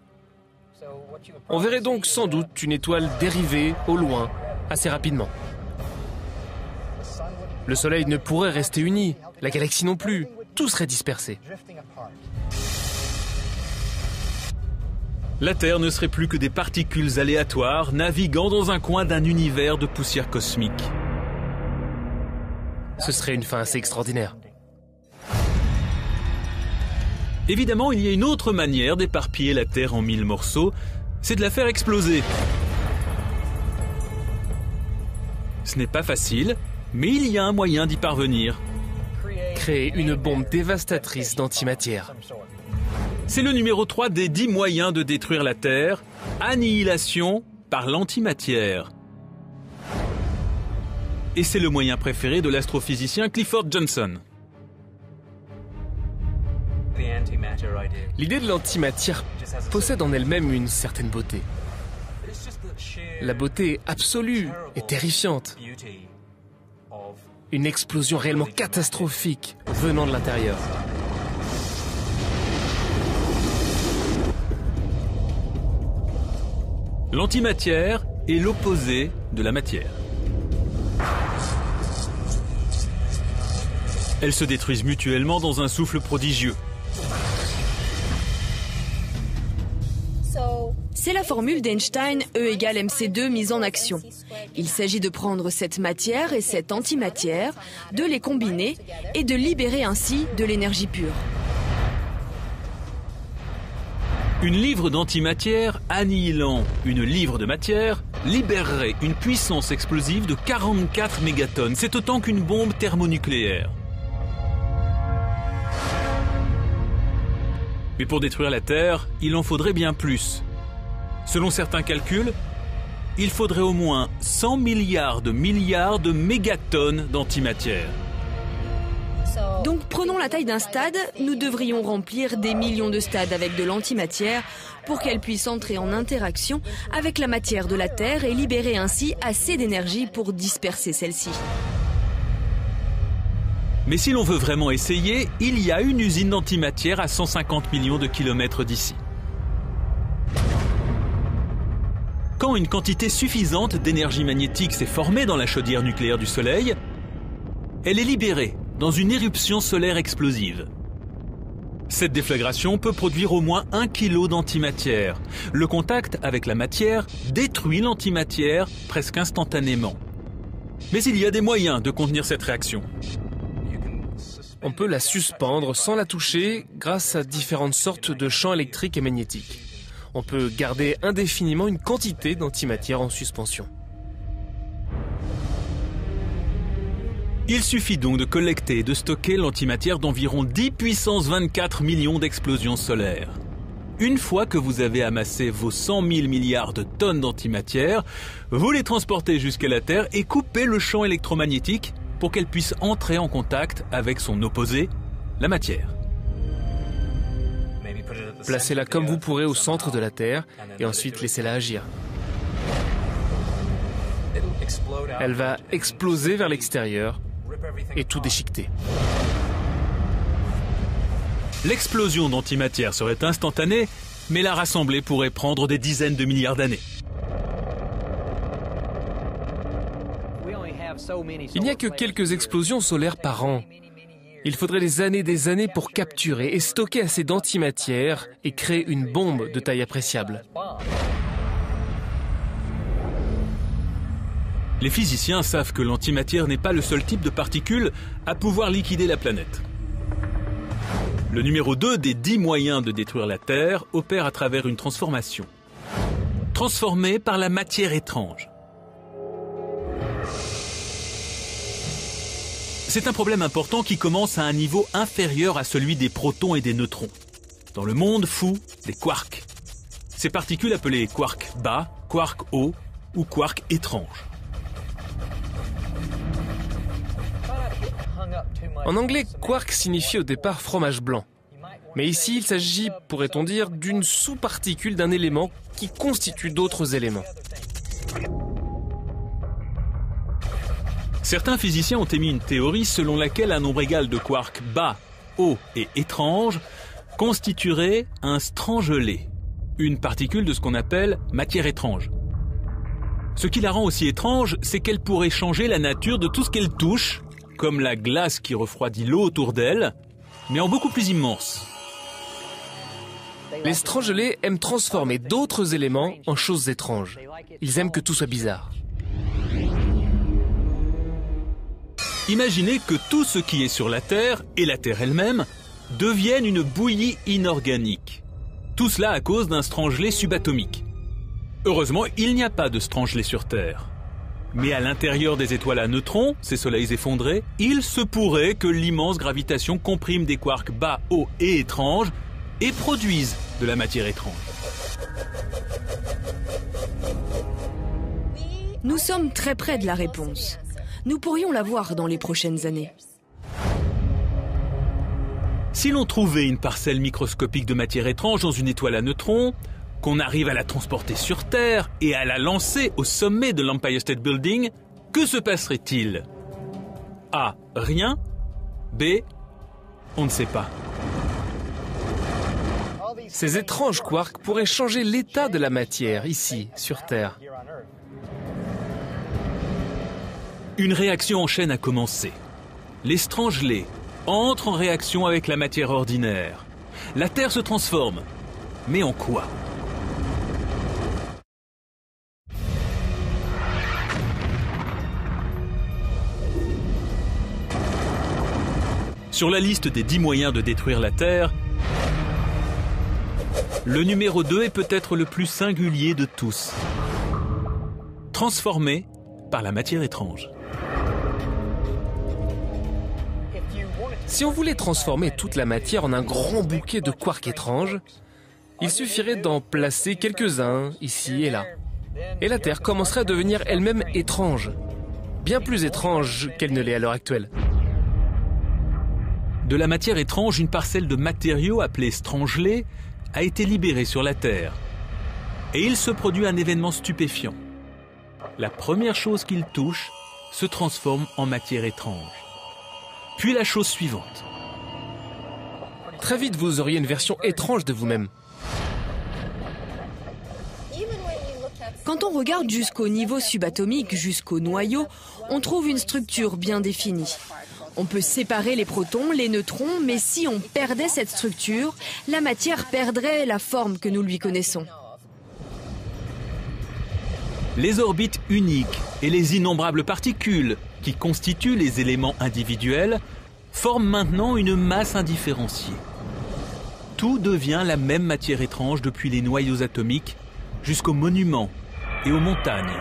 Speaker 3: On verrait donc sans doute une étoile dériver au loin, assez rapidement. Le Soleil ne pourrait rester uni, la galaxie non plus, tout serait dispersé.
Speaker 2: La Terre ne serait plus que des particules aléatoires naviguant dans un coin d'un univers de poussière cosmique.
Speaker 3: Ce serait une fin assez extraordinaire.
Speaker 2: Évidemment, il y a une autre manière d'éparpiller la Terre en 1000 morceaux, c'est de la faire exploser. Ce n'est pas facile, mais il y a un moyen d'y parvenir.
Speaker 3: Créer une bombe dévastatrice d'antimatière.
Speaker 2: C'est le numéro 3 des 10 moyens de détruire la Terre, annihilation par l'antimatière. Et c'est le moyen préféré de l'astrophysicien Clifford Johnson.
Speaker 3: L'idée de l'antimatière possède en elle-même une certaine beauté. La beauté absolue et terrifiante. Une explosion réellement catastrophique venant de l'intérieur.
Speaker 2: L'antimatière est l'opposé de la matière. Elles se détruisent mutuellement dans un souffle prodigieux.
Speaker 4: C'est la formule d'Einstein, E égale mc2 mise en action. Il s'agit de prendre cette matière et cette antimatière, de les combiner et de libérer ainsi de l'énergie pure.
Speaker 2: Une livre d'antimatière annihilant une livre de matière libérerait une puissance explosive de 44 mégatonnes. C'est autant qu'une bombe thermonucléaire. Mais pour détruire la Terre, il en faudrait bien plus. Selon certains calculs, il faudrait au moins 100 milliards de mégatonnes d'antimatière.
Speaker 4: Donc prenons la taille d'un stade, nous devrions remplir des millions de stades avec de l'antimatière pour qu'elle puisse entrer en interaction avec la matière de la Terre et libérer ainsi assez d'énergie pour disperser celle-ci.
Speaker 2: Mais si l'on veut vraiment essayer, il y a une usine d'antimatière à 150 millions de kilomètres d'ici. Quand une quantité suffisante d'énergie magnétique s'est formée dans la chaudière nucléaire du Soleil, elle est libérée dans une éruption solaire explosive. Cette déflagration peut produire au moins 1 kg d'antimatière. Le contact avec la matière détruit l'antimatière presque instantanément. Mais il y a des moyens de contenir cette réaction.
Speaker 3: On peut la suspendre sans la toucher grâce à différentes sortes de champs électriques et magnétiques. On peut garder indéfiniment une quantité d'antimatière en suspension.
Speaker 2: Il suffit donc de collecter et de stocker l'antimatière d'environ 10 puissance 24 millions d'explosions solaires. Une fois que vous avez amassé vos 100 000 milliards de tonnes d'antimatière, vous les transportez jusqu'à la Terre et coupez le champ électromagnétique pour qu'elle puisse entrer en contact avec son opposé, la matière.
Speaker 3: Placez-la comme vous pourrez au centre de la Terre et ensuite laissez-la agir. Elle va exploser vers l'extérieur et tout déchiqueter.
Speaker 2: L'explosion d'antimatière serait instantanée, mais la rassembler pourrait prendre des dizaines de milliards d'années.
Speaker 3: Il n'y a que quelques explosions solaires par an. Il faudrait des années pour capturer et stocker assez d'antimatière et créer une bombe de taille appréciable.
Speaker 2: Les physiciens savent que l'antimatière n'est pas le seul type de particule à pouvoir liquider la planète. Le numéro 2 des 10 moyens de détruire la Terre opère à travers une transformation. Transformée par la matière étrange. C'est un problème important qui commence à un niveau inférieur à celui des protons et des neutrons. Dans le monde fou des quarks. Ces particules appelées quarks bas, quarks hauts ou quarks étranges.
Speaker 3: En anglais, quark signifie au départ fromage blanc. Mais ici, il s'agit, pourrait-on dire, d'une sous-particule d'un élément qui constitue d'autres éléments.
Speaker 2: Certains physiciens ont émis une théorie selon laquelle un nombre égal de quarks bas, hauts et étranges constituerait un strangelet, une particule de ce qu'on appelle matière étrange. Ce qui la rend aussi étrange, c'est qu'elle pourrait changer la nature de tout ce qu'elle touche, comme la glace qui refroidit l'eau autour d'elle, mais en beaucoup plus immense.
Speaker 3: Les strangelets aiment transformer d'autres éléments en choses étranges. Ils aiment que tout soit bizarre.
Speaker 2: Imaginez que tout ce qui est sur la Terre, et la Terre elle-même, devienne une bouillie inorganique. Tout cela à cause d'un strangelet subatomique. Heureusement, il n'y a pas de strangelet sur Terre. Mais à l'intérieur des étoiles à neutrons, ces soleils effondrés, il se pourrait que l'immense gravitation comprime des quarks bas, hauts et étranges et produise de la matière étrange.
Speaker 4: Nous sommes très près de la réponse. Nous pourrions la voir dans les prochaines années.
Speaker 2: Si l'on trouvait une parcelle microscopique de matière étrange dans une étoile à neutrons, qu'on arrive à la transporter sur Terre et à la lancer au sommet de l'Empire State Building, que se passerait-il? A. Rien. B. On ne sait pas.
Speaker 3: Ces étranges quarks pourraient changer l'état de la matière, ici, sur Terre.
Speaker 2: Une réaction en chaîne a commencé. Les strangelets entrent en réaction avec la matière ordinaire. La Terre se transforme. Mais en quoi? Sur la liste des 10 moyens de détruire la Terre, le numéro 2 est peut-être le plus singulier de tous. Transformé par la matière étrange.
Speaker 3: Si on voulait transformer toute la matière en un grand bouquet de quarks étranges, il suffirait d'en placer quelques-uns, ici et là. Et la Terre commencerait à devenir elle-même étrange. Bien plus étrange qu'elle ne l'est à l'heure actuelle.
Speaker 2: De la matière étrange, une parcelle de matériaux appelée strangelets a été libérée sur la Terre. Et il se produit un événement stupéfiant. La première chose qu'il touche se transforme en matière étrange. Puis la chose suivante.
Speaker 3: Très vite, vous auriez une version étrange de vous-même.
Speaker 4: Quand on regarde jusqu'au niveau subatomique, jusqu'au noyau, on trouve une structure bien définie. On peut séparer les protons, les neutrons, mais si on perdait cette structure, la matière perdrait la forme que nous lui connaissons.
Speaker 2: Les orbites uniques et les innombrables particules qui constituent les éléments individuels forment maintenant une masse indifférenciée. Tout devient la même matière étrange depuis les noyaux atomiques jusqu'aux monuments et aux montagnes.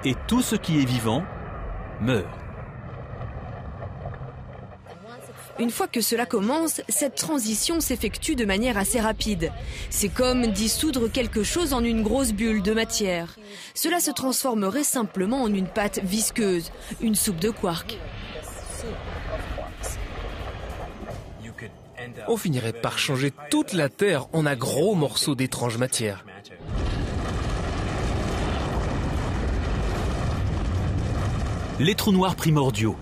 Speaker 2: Et tout ce qui est vivant meurt.
Speaker 4: Une fois que cela commence, cette transition s'effectue de manière assez rapide. C'est comme dissoudre quelque chose en une grosse bulle de matière. Cela se transformerait simplement en une pâte visqueuse, une soupe de quark.
Speaker 3: On finirait par changer toute la Terre en un gros morceau d'étrange matière.
Speaker 2: Les trous noirs primordiaux,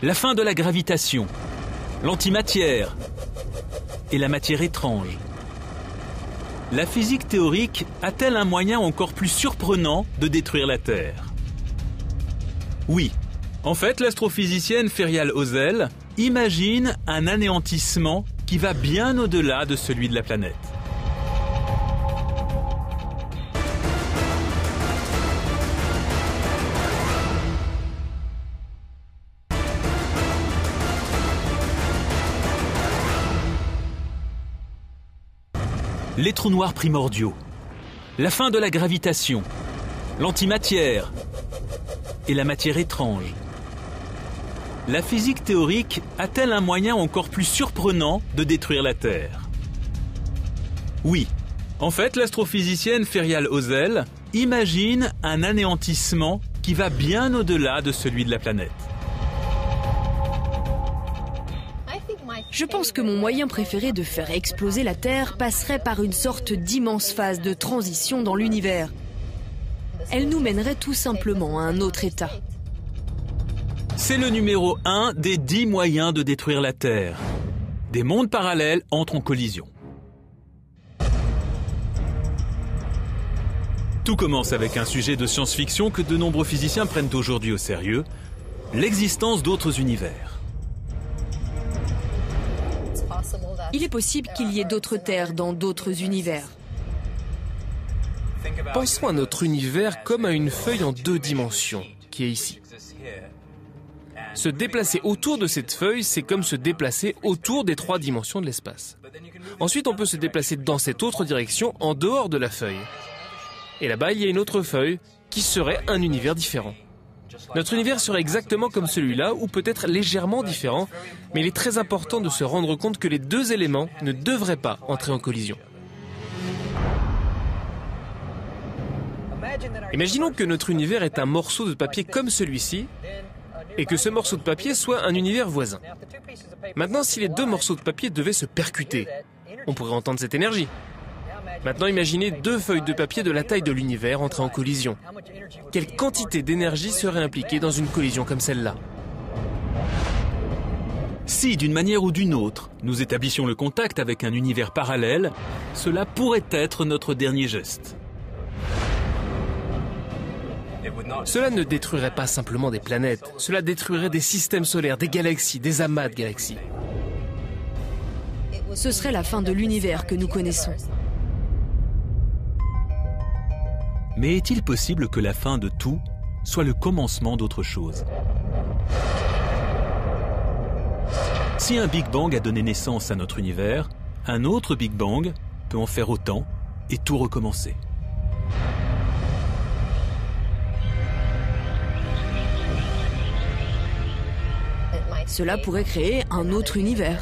Speaker 2: la fin de la gravitation, l'antimatière et la matière étrange. La physique théorique a-t-elle un moyen encore plus surprenant de détruire la Terre? Oui. En fait, l'astrophysicienne Ferial Ozel imagine un anéantissement qui va bien au-delà de celui de la planète. Les trous noirs primordiaux, la fin de la gravitation, l'antimatière et la matière étrange. La physique théorique a-t-elle un moyen encore plus surprenant de détruire la Terre? Oui. En fait, l'astrophysicienne Ferial Ozel imagine un anéantissement qui va bien au-delà de celui de la planète.
Speaker 4: Je pense que mon moyen préféré de faire exploser la Terre passerait par une sorte d'immense phase de transition dans l'univers. Elle nous mènerait tout simplement à un autre état.
Speaker 2: C'est le numéro 1 des 10 moyens de détruire la Terre. Des mondes parallèles entrent en collision. Tout commence avec un sujet de science-fiction que de nombreux physiciens prennent aujourd'hui au sérieux, l'existence d'autres univers.
Speaker 4: Il est possible qu'il y ait d'autres terres dans d'autres univers.
Speaker 3: Pensons à notre univers comme à une feuille en 2 dimensions, qui est ici. Se déplacer autour de cette feuille, c'est comme se déplacer autour des 3 dimensions de l'espace. Ensuite, on peut se déplacer dans cette autre direction, en dehors de la feuille. Et là-bas, il y a une autre feuille, qui serait un univers différent. Notre univers serait exactement comme celui-là, ou peut-être légèrement différent, mais il est très important de se rendre compte que les 2 éléments ne devraient pas entrer en collision. Imaginons que notre univers est un morceau de papier comme celui-ci, et que ce morceau de papier soit un univers voisin. Maintenant, si les 2 morceaux de papier devaient se percuter, on pourrait entendre cette énergie. Maintenant, imaginez 2 feuilles de papier de la taille de l'univers entrer en collision. Quelle quantité d'énergie serait impliquée dans une collision comme celle-là?
Speaker 2: Si, d'une manière ou d'une autre, nous établissions le contact avec un univers parallèle, cela pourrait être notre dernier geste.
Speaker 3: Cela ne détruirait pas simplement des planètes, cela détruirait des systèmes solaires, des galaxies, des amas de galaxies.
Speaker 4: Ce serait la fin de l'univers que nous connaissons.
Speaker 2: Mais est-il possible que la fin de tout soit le commencement d'autre chose? Si un Big Bang a donné naissance à notre univers, un autre Big Bang peut en faire autant et tout recommencer.
Speaker 4: Cela pourrait créer un autre univers.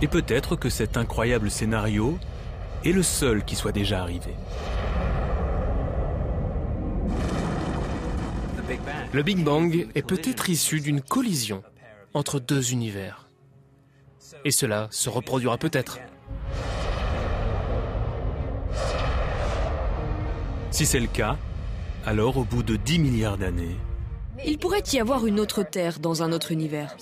Speaker 2: Et peut-être que cet incroyable scénario est le seul qui soit déjà arrivé.
Speaker 3: Le Big Bang est peut-être issu d'une collision entre 2 univers. Et cela se reproduira peut-être.
Speaker 2: Si c'est le cas, alors au bout de 10 milliards d'années,
Speaker 4: Il pourrait y avoir une autre Terre dans un autre univers.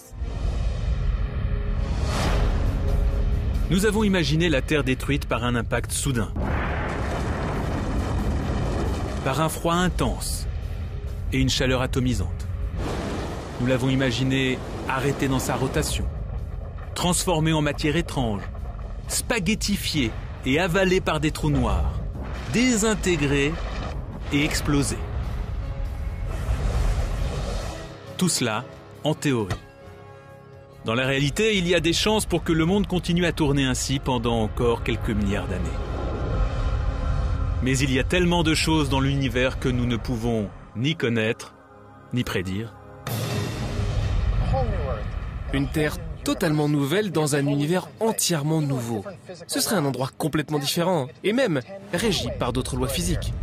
Speaker 2: nous avons imaginé la Terre détruite par un impact soudain, par un froid intense et une chaleur atomisante. Nous l'avons imaginée arrêtée dans sa rotation, transformée en matière étrange, spaghettifiée et avalée par des trous noirs, désintégrée et explosée. Tout cela en théorie. Dans la réalité, il y a des chances pour que le monde continue à tourner ainsi pendant encore quelques milliards d'années. Mais il y a tellement de choses dans l'univers que nous ne pouvons ni connaître, ni prédire.
Speaker 3: Une Terre totalement nouvelle dans un univers entièrement nouveau. Ce serait un endroit complètement différent et même régi par d'autres lois physiques.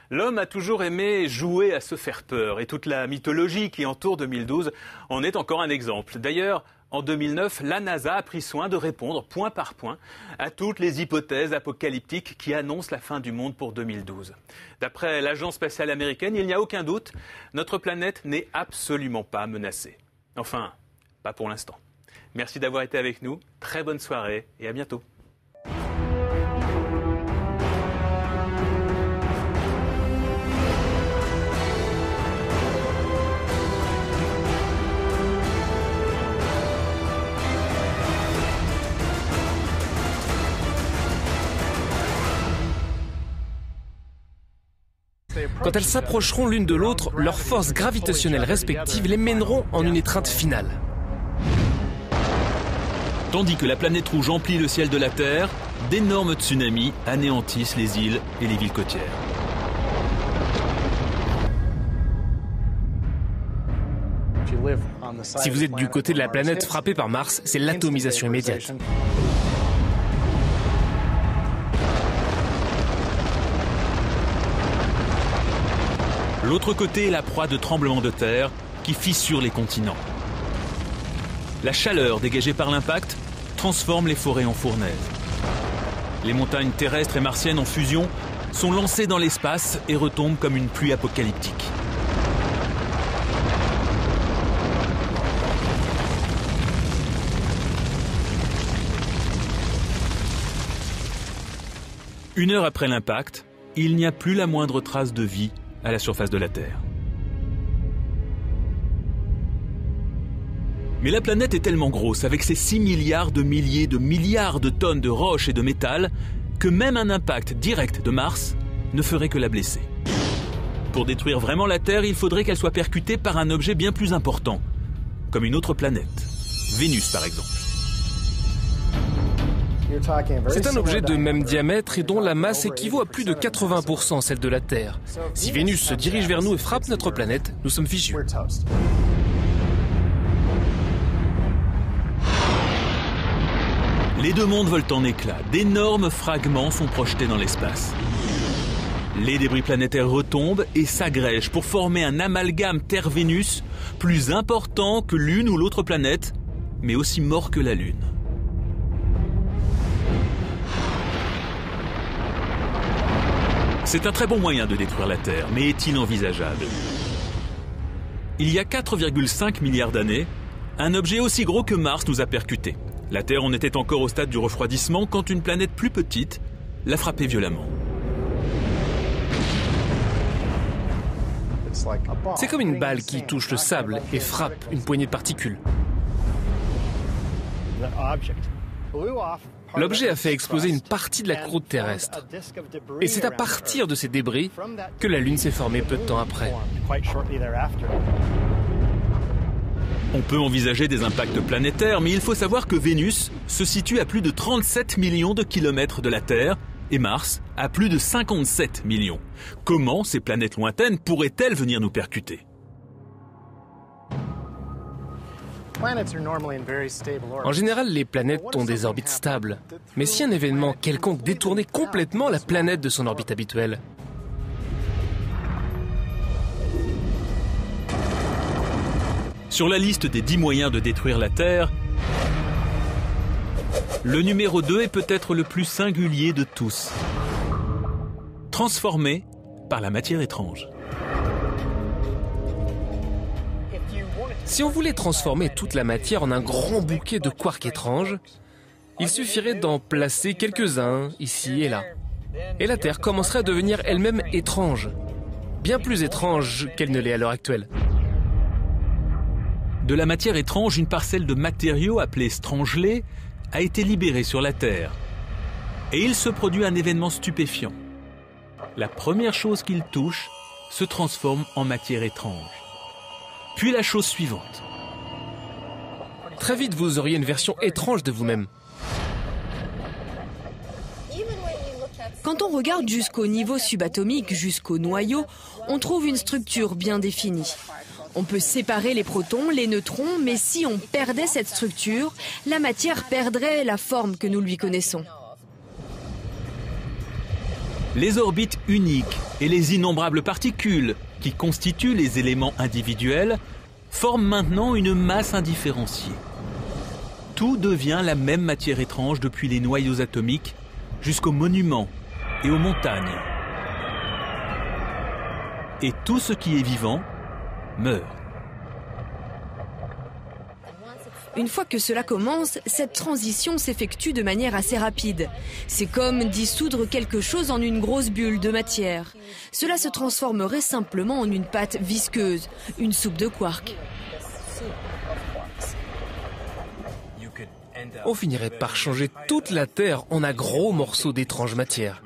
Speaker 1: L'homme a toujours aimé jouer à se faire peur et toute la mythologie qui entoure 2012 en est encore un exemple. D'ailleurs, en 2009, la NASA a pris soin de répondre point par point à toutes les hypothèses apocalyptiques qui annoncent la fin du monde pour 2012. D'après l'Agence spatiale américaine, il n'y a aucun doute, notre planète n'est absolument pas menacée. Enfin, pas pour l'instant. Merci d'avoir été avec nous, très bonne soirée et à bientôt.
Speaker 3: Quand elles s'approcheront l'une de l'autre, leurs forces gravitationnelles respectives les mèneront en une étreinte finale.
Speaker 2: Tandis que la planète rouge emplit le ciel de la Terre, d'énormes tsunamis anéantissent les îles et les villes côtières.
Speaker 3: Si vous êtes du côté de la planète frappée par Mars, c'est l'atomisation immédiate.
Speaker 2: L'autre côté est la proie de tremblements de terre qui fissurent les continents. La chaleur dégagée par l'impact transforme les forêts en fournaises. Les montagnes terrestres et martiennes en fusion sont lancées dans l'espace et retombent comme une pluie apocalyptique. Une heure après l'impact, il n'y a plus la moindre trace de vie à la surface de la Terre. Mais la planète est tellement grosse, avec ses 6 milliards de milliers de milliards de tonnes de roches et de métal, que même un impact direct de Mars ne ferait que la blesser. Pour détruire vraiment la Terre, il faudrait qu'elle soit percutée par un objet bien plus important, comme une autre planète. Vénus, par exemple.
Speaker 3: C'est un objet de même diamètre et dont la masse équivaut à plus de 80% celle de la Terre. Si Vénus se dirige vers nous et frappe notre planète, nous sommes fichus.
Speaker 2: Les deux mondes volent en éclats. D'énormes fragments sont projetés dans l'espace. Les débris planétaires retombent et s'agrègent pour former un amalgame Terre-Vénus plus important que l'une ou l'autre planète, mais aussi mort que la Lune. C'est un très bon moyen de détruire la Terre, mais est-il envisageable? Il y a 4,5 milliards d'années, un objet aussi gros que Mars nous a percutés. La Terre en était encore au stade du refroidissement quand une planète plus petite l'a frappé violemment.
Speaker 3: C'est comme une balle qui touche le sable et frappe une poignée de particules. L'objet a fait exploser une partie de la croûte terrestre. Et c'est à partir de ces débris que la Lune s'est formée peu de temps après.
Speaker 2: On peut envisager des impacts planétaires, mais il faut savoir que Vénus se situe à plus de 37 millions de kilomètres de la Terre et Mars à plus de 57 millions. Comment ces planètes lointaines pourraient-elles venir nous percuter ?
Speaker 3: En général, les planètes ont des orbites stables. Mais si un événement quelconque détournait complètement la planète de son orbite habituelle?
Speaker 2: Sur la liste des 10 moyens de détruire la Terre, le numéro 2 est peut-être le plus singulier de tous. Transformé par la matière étrange.
Speaker 3: Si on voulait transformer toute la matière en un grand bouquet de quarks étranges, il suffirait d'en placer quelques-uns ici et là. Et la Terre commencerait à devenir elle-même étrange. Bien plus étrange qu'elle ne l'est à l'heure actuelle.
Speaker 2: De la matière étrange, une parcelle de matériaux appelée strangelé a été libérée sur la Terre. Et il se produit un événement stupéfiant. La première chose qu'il touche se transforme en matière étrange. Puis la chose suivante.
Speaker 3: Très vite, vous auriez une version étrange de vous-même.
Speaker 4: Quand on regarde jusqu'au niveau subatomique, jusqu'au noyau, on trouve une structure bien définie. On peut séparer les protons, les neutrons, mais si on perdait cette structure, la matière perdrait la forme que nous lui connaissons.
Speaker 2: Les orbites uniques et les innombrables particules qui constituent les éléments individuels forment maintenant une masse indifférenciée. Tout devient la même matière étrange depuis les noyaux atomiques jusqu'aux monuments et aux montagnes. Et tout ce qui est vivant meurt.
Speaker 4: Une fois que cela commence, cette transition s'effectue de manière assez rapide. C'est comme dissoudre quelque chose en une grosse bulle de matière. Cela se transformerait simplement en une pâte visqueuse, une soupe de quark.
Speaker 3: On finirait par changer toute la Terre en un gros morceau d'étrange matière.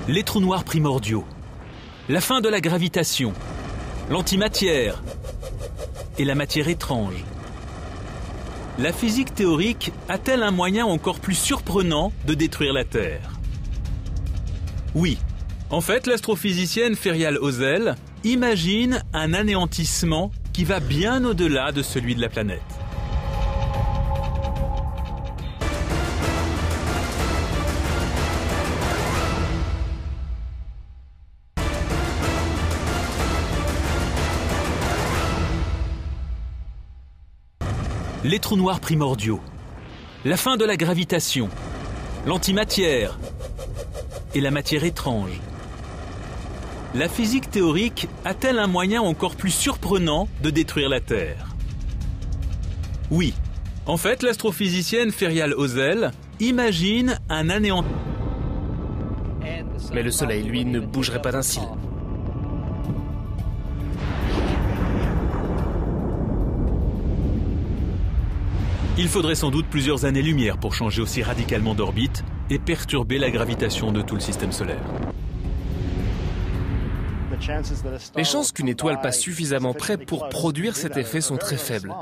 Speaker 2: Les trous noirs primordiaux, la fin de la gravitation, l'antimatière et la matière étrange. La physique théorique a-t-elle un moyen encore plus surprenant de détruire la Terre? Oui. En fait, l'astrophysicienne Ferial Ozel imagine un anéantissement qui va bien au-delà de celui de la planète. Les trous noirs primordiaux, la fin de la gravitation, l'antimatière et la matière étrange. La physique théorique a-t-elle un moyen encore plus surprenant de détruire la Terre? Oui. En fait, l'astrophysicienne Ferial Ozel imagine un anéantissement.
Speaker 3: Mais le Soleil, lui, ne bougerait pas d'un cil.
Speaker 2: Il faudrait sans doute plusieurs années-lumière pour changer aussi radicalement d'orbite et perturber la gravitation de tout le système solaire.
Speaker 3: Les chances qu'une étoile passe suffisamment près pour produire cet effet sont très faibles.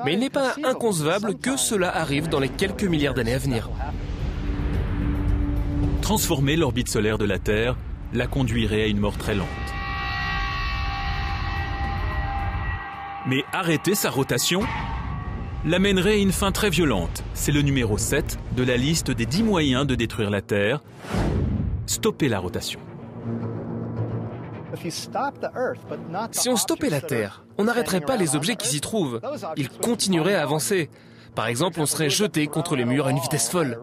Speaker 3: Mais il n'est pas inconcevable que cela arrive dans les quelques milliards d'années à venir.
Speaker 2: Transformer l'orbite solaire de la Terre la conduirait à une mort très lente. Mais arrêter sa rotation l'amènerait à une fin très violente. C'est le numéro 7 de la liste des 10 moyens de détruire la Terre. Stopper la rotation.
Speaker 3: Si on stoppait la Terre, on n'arrêterait pas les objets qui s'y trouvent. Ils continueraient à avancer. Par exemple, on serait jeté contre les murs à une vitesse folle.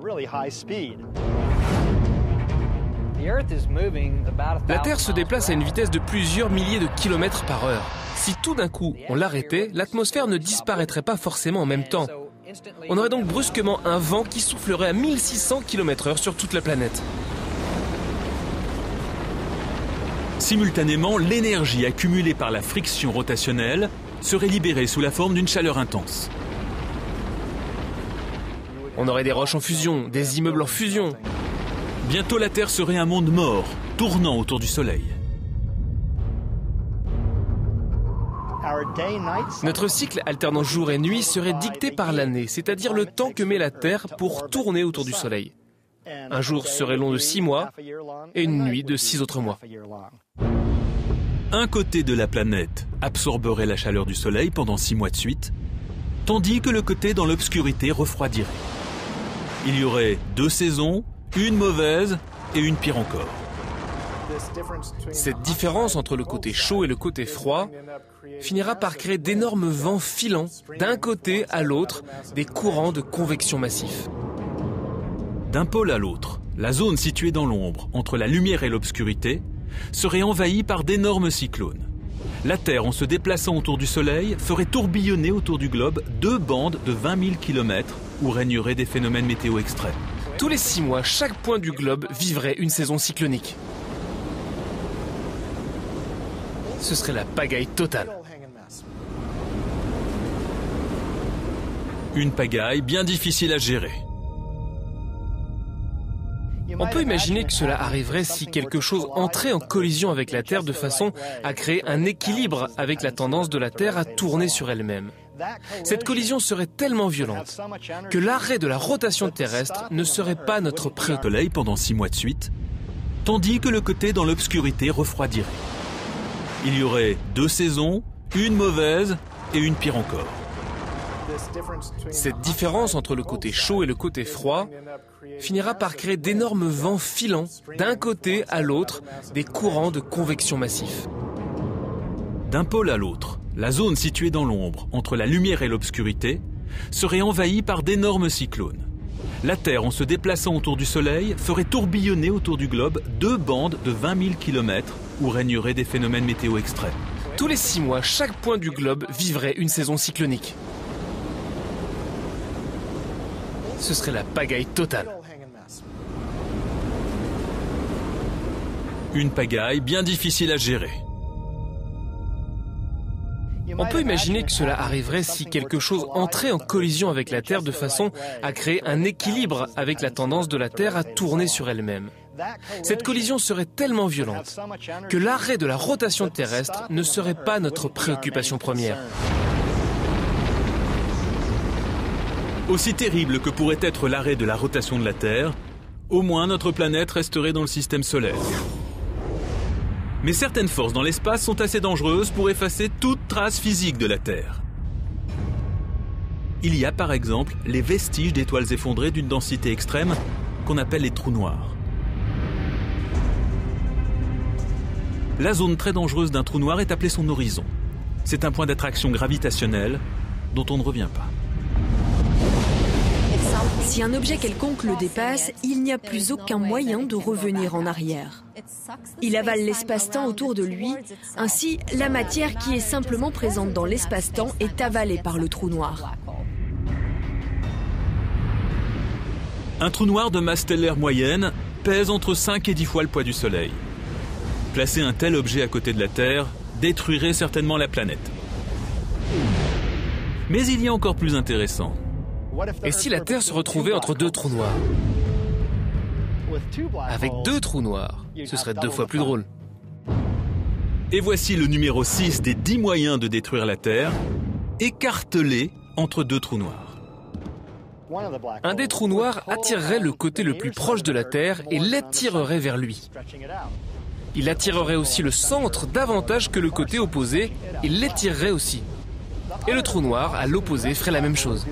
Speaker 3: La Terre se déplace à une vitesse de plusieurs milliers de kilomètres par heure. Si tout d'un coup on l'arrêtait, l'atmosphère ne disparaîtrait pas forcément en même temps. On aurait donc brusquement un vent qui soufflerait à 1600 km/h sur toute la planète.
Speaker 2: Simultanément, l'énergie accumulée par la friction rotationnelle serait libérée sous la forme d'une chaleur intense.
Speaker 3: On aurait des roches en fusion, des immeubles en fusion.
Speaker 2: Bientôt la Terre serait un monde mort, tournant autour du Soleil.
Speaker 3: Notre cycle alternant jour et nuit serait dicté par l'année, c'est-à-dire le temps que met la Terre pour tourner autour du Soleil. Un jour serait long de 6 mois et une nuit de 6 autres mois.
Speaker 2: Un côté de la planète absorberait la chaleur du Soleil pendant 6 mois de suite, tandis que le côté dans l'obscurité refroidirait. Il y aurait 2 saisons, une mauvaise et une pire encore.
Speaker 3: Cette différence entre le côté chaud et le côté froid finira par créer d'énormes vents filants d'un côté à l'autre, des courants de convection massifs.
Speaker 2: D'un pôle à l'autre, la zone située dans l'ombre, entre la lumière et l'obscurité, serait envahie par d'énormes cyclones. La Terre, en se déplaçant autour du Soleil, ferait tourbillonner autour du globe 2 bandes de 20 000 km où régneraient des phénomènes météo extrêmes.
Speaker 3: Tous les 6 mois, chaque point du globe vivrait une saison cyclonique. Ce serait la pagaille totale.
Speaker 2: Une pagaille bien difficile à gérer.
Speaker 3: On peut imaginer que cela arriverait si quelque chose entrait en collision avec la Terre de façon à créer un équilibre avec la tendance de la Terre à tourner sur elle-même. Cette collision serait tellement violente que l'arrêt de la rotation terrestre ne serait pas notre préoccupation.
Speaker 2: Soleil pendant 6 mois de suite, tandis que le côté dans l'obscurité refroidirait. Il y aurait 2 saisons, une mauvaise et une pire encore.
Speaker 3: Cette différence entre le côté chaud et le côté froid finira par créer d'énormes vents filants d'un côté à l'autre des courants de convection massifs.
Speaker 2: D'un pôle à l'autre, la zone située dans l'ombre, entre la lumière et l'obscurité, serait envahie par d'énormes cyclones. La Terre, en se déplaçant autour du Soleil, ferait tourbillonner autour du globe 2 bandes de 20 000 km où régneraient des phénomènes météo extrêmes.
Speaker 3: Tous les 6 mois, chaque point du globe vivrait une saison cyclonique. Ce serait la pagaille totale.
Speaker 2: Une pagaille bien difficile à gérer.
Speaker 3: On peut imaginer que cela arriverait si quelque chose entrait en collision avec la Terre de façon à créer un équilibre avec la tendance de la Terre à tourner sur elle-même. Cette collision serait tellement violente que l'arrêt de la rotation terrestre ne serait pas notre préoccupation première.
Speaker 2: Aussi terrible que pourrait être l'arrêt de la rotation de la Terre, au moins notre planète resterait dans le système solaire. Mais certaines forces dans l'espace sont assez dangereuses pour effacer toute trace physique de la Terre. Il y a par exemple les vestiges d'étoiles effondrées d'une densité extrême qu'on appelle les trous noirs. La zone très dangereuse d'un trou noir est appelée son horizon. C'est un point d'attraction gravitationnelle dont on ne revient pas.
Speaker 4: Si un objet quelconque le dépasse, il n'y a plus aucun moyen de revenir en arrière. Il avale l'espace-temps autour de lui, ainsi la matière qui est simplement présente dans l'espace-temps est avalée par le trou noir.
Speaker 2: Un trou noir de masse stellaire moyenne pèse entre 5 et 10 fois le poids du Soleil. Placer un tel objet à côté de la Terre détruirait certainement la planète. Mais il y a encore plus intéressant.
Speaker 3: Et si la Terre se retrouvait entre 2 trous noirs? Avec 2 trous noirs, ce serait 2 fois plus drôle.
Speaker 2: Et voici le numéro 6 des 10 moyens de détruire la Terre, écartelé entre 2 trous noirs.
Speaker 3: Un des trous noirs attirerait le côté le plus proche de la Terre et l'attirerait vers lui. Il attirerait aussi le centre davantage que le côté opposé et l'étirerait aussi. Et le trou noir, à l'opposé, ferait la même chose.